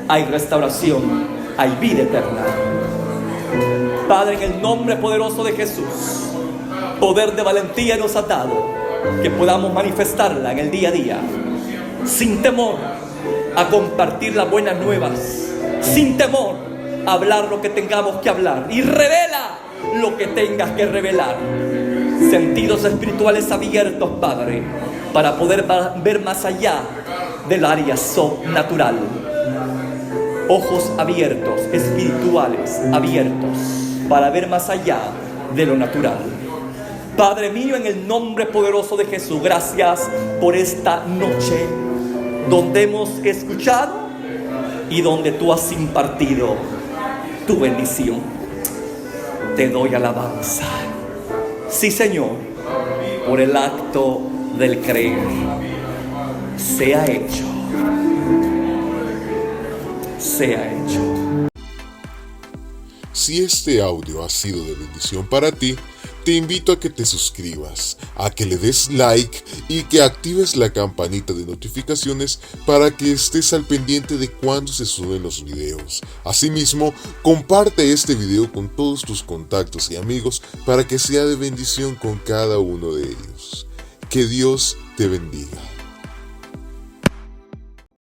hay restauración, hay vida eterna. Padre, en el nombre poderoso de Jesús, poder de valentía nos ha dado, que podamos manifestarla en el día a día, sin temor a compartir las buenas nuevas, sin temor a hablar lo que tengamos que hablar, y revela lo que tengas que revelar. Sentidos espirituales abiertos, Padre, para poder ver más allá del área sobrenatural. Ojos abiertos, espirituales abiertos, para ver más allá de lo natural. Padre mío, en el nombre poderoso de Jesús, gracias por esta noche donde hemos escuchado y donde tú has impartido tu bendición. Te doy alabanza. Sí, Señor, por el acto del creer. Sea hecho. Sea hecho. Si este audio ha sido de bendición para ti, te invito a que te suscribas, a que le des like y que actives la campanita de notificaciones para que estés al pendiente de cuando se suben los videos. Asimismo, comparte este video con todos tus contactos y amigos para que sea de bendición con cada uno de ellos. Que Dios te bendiga.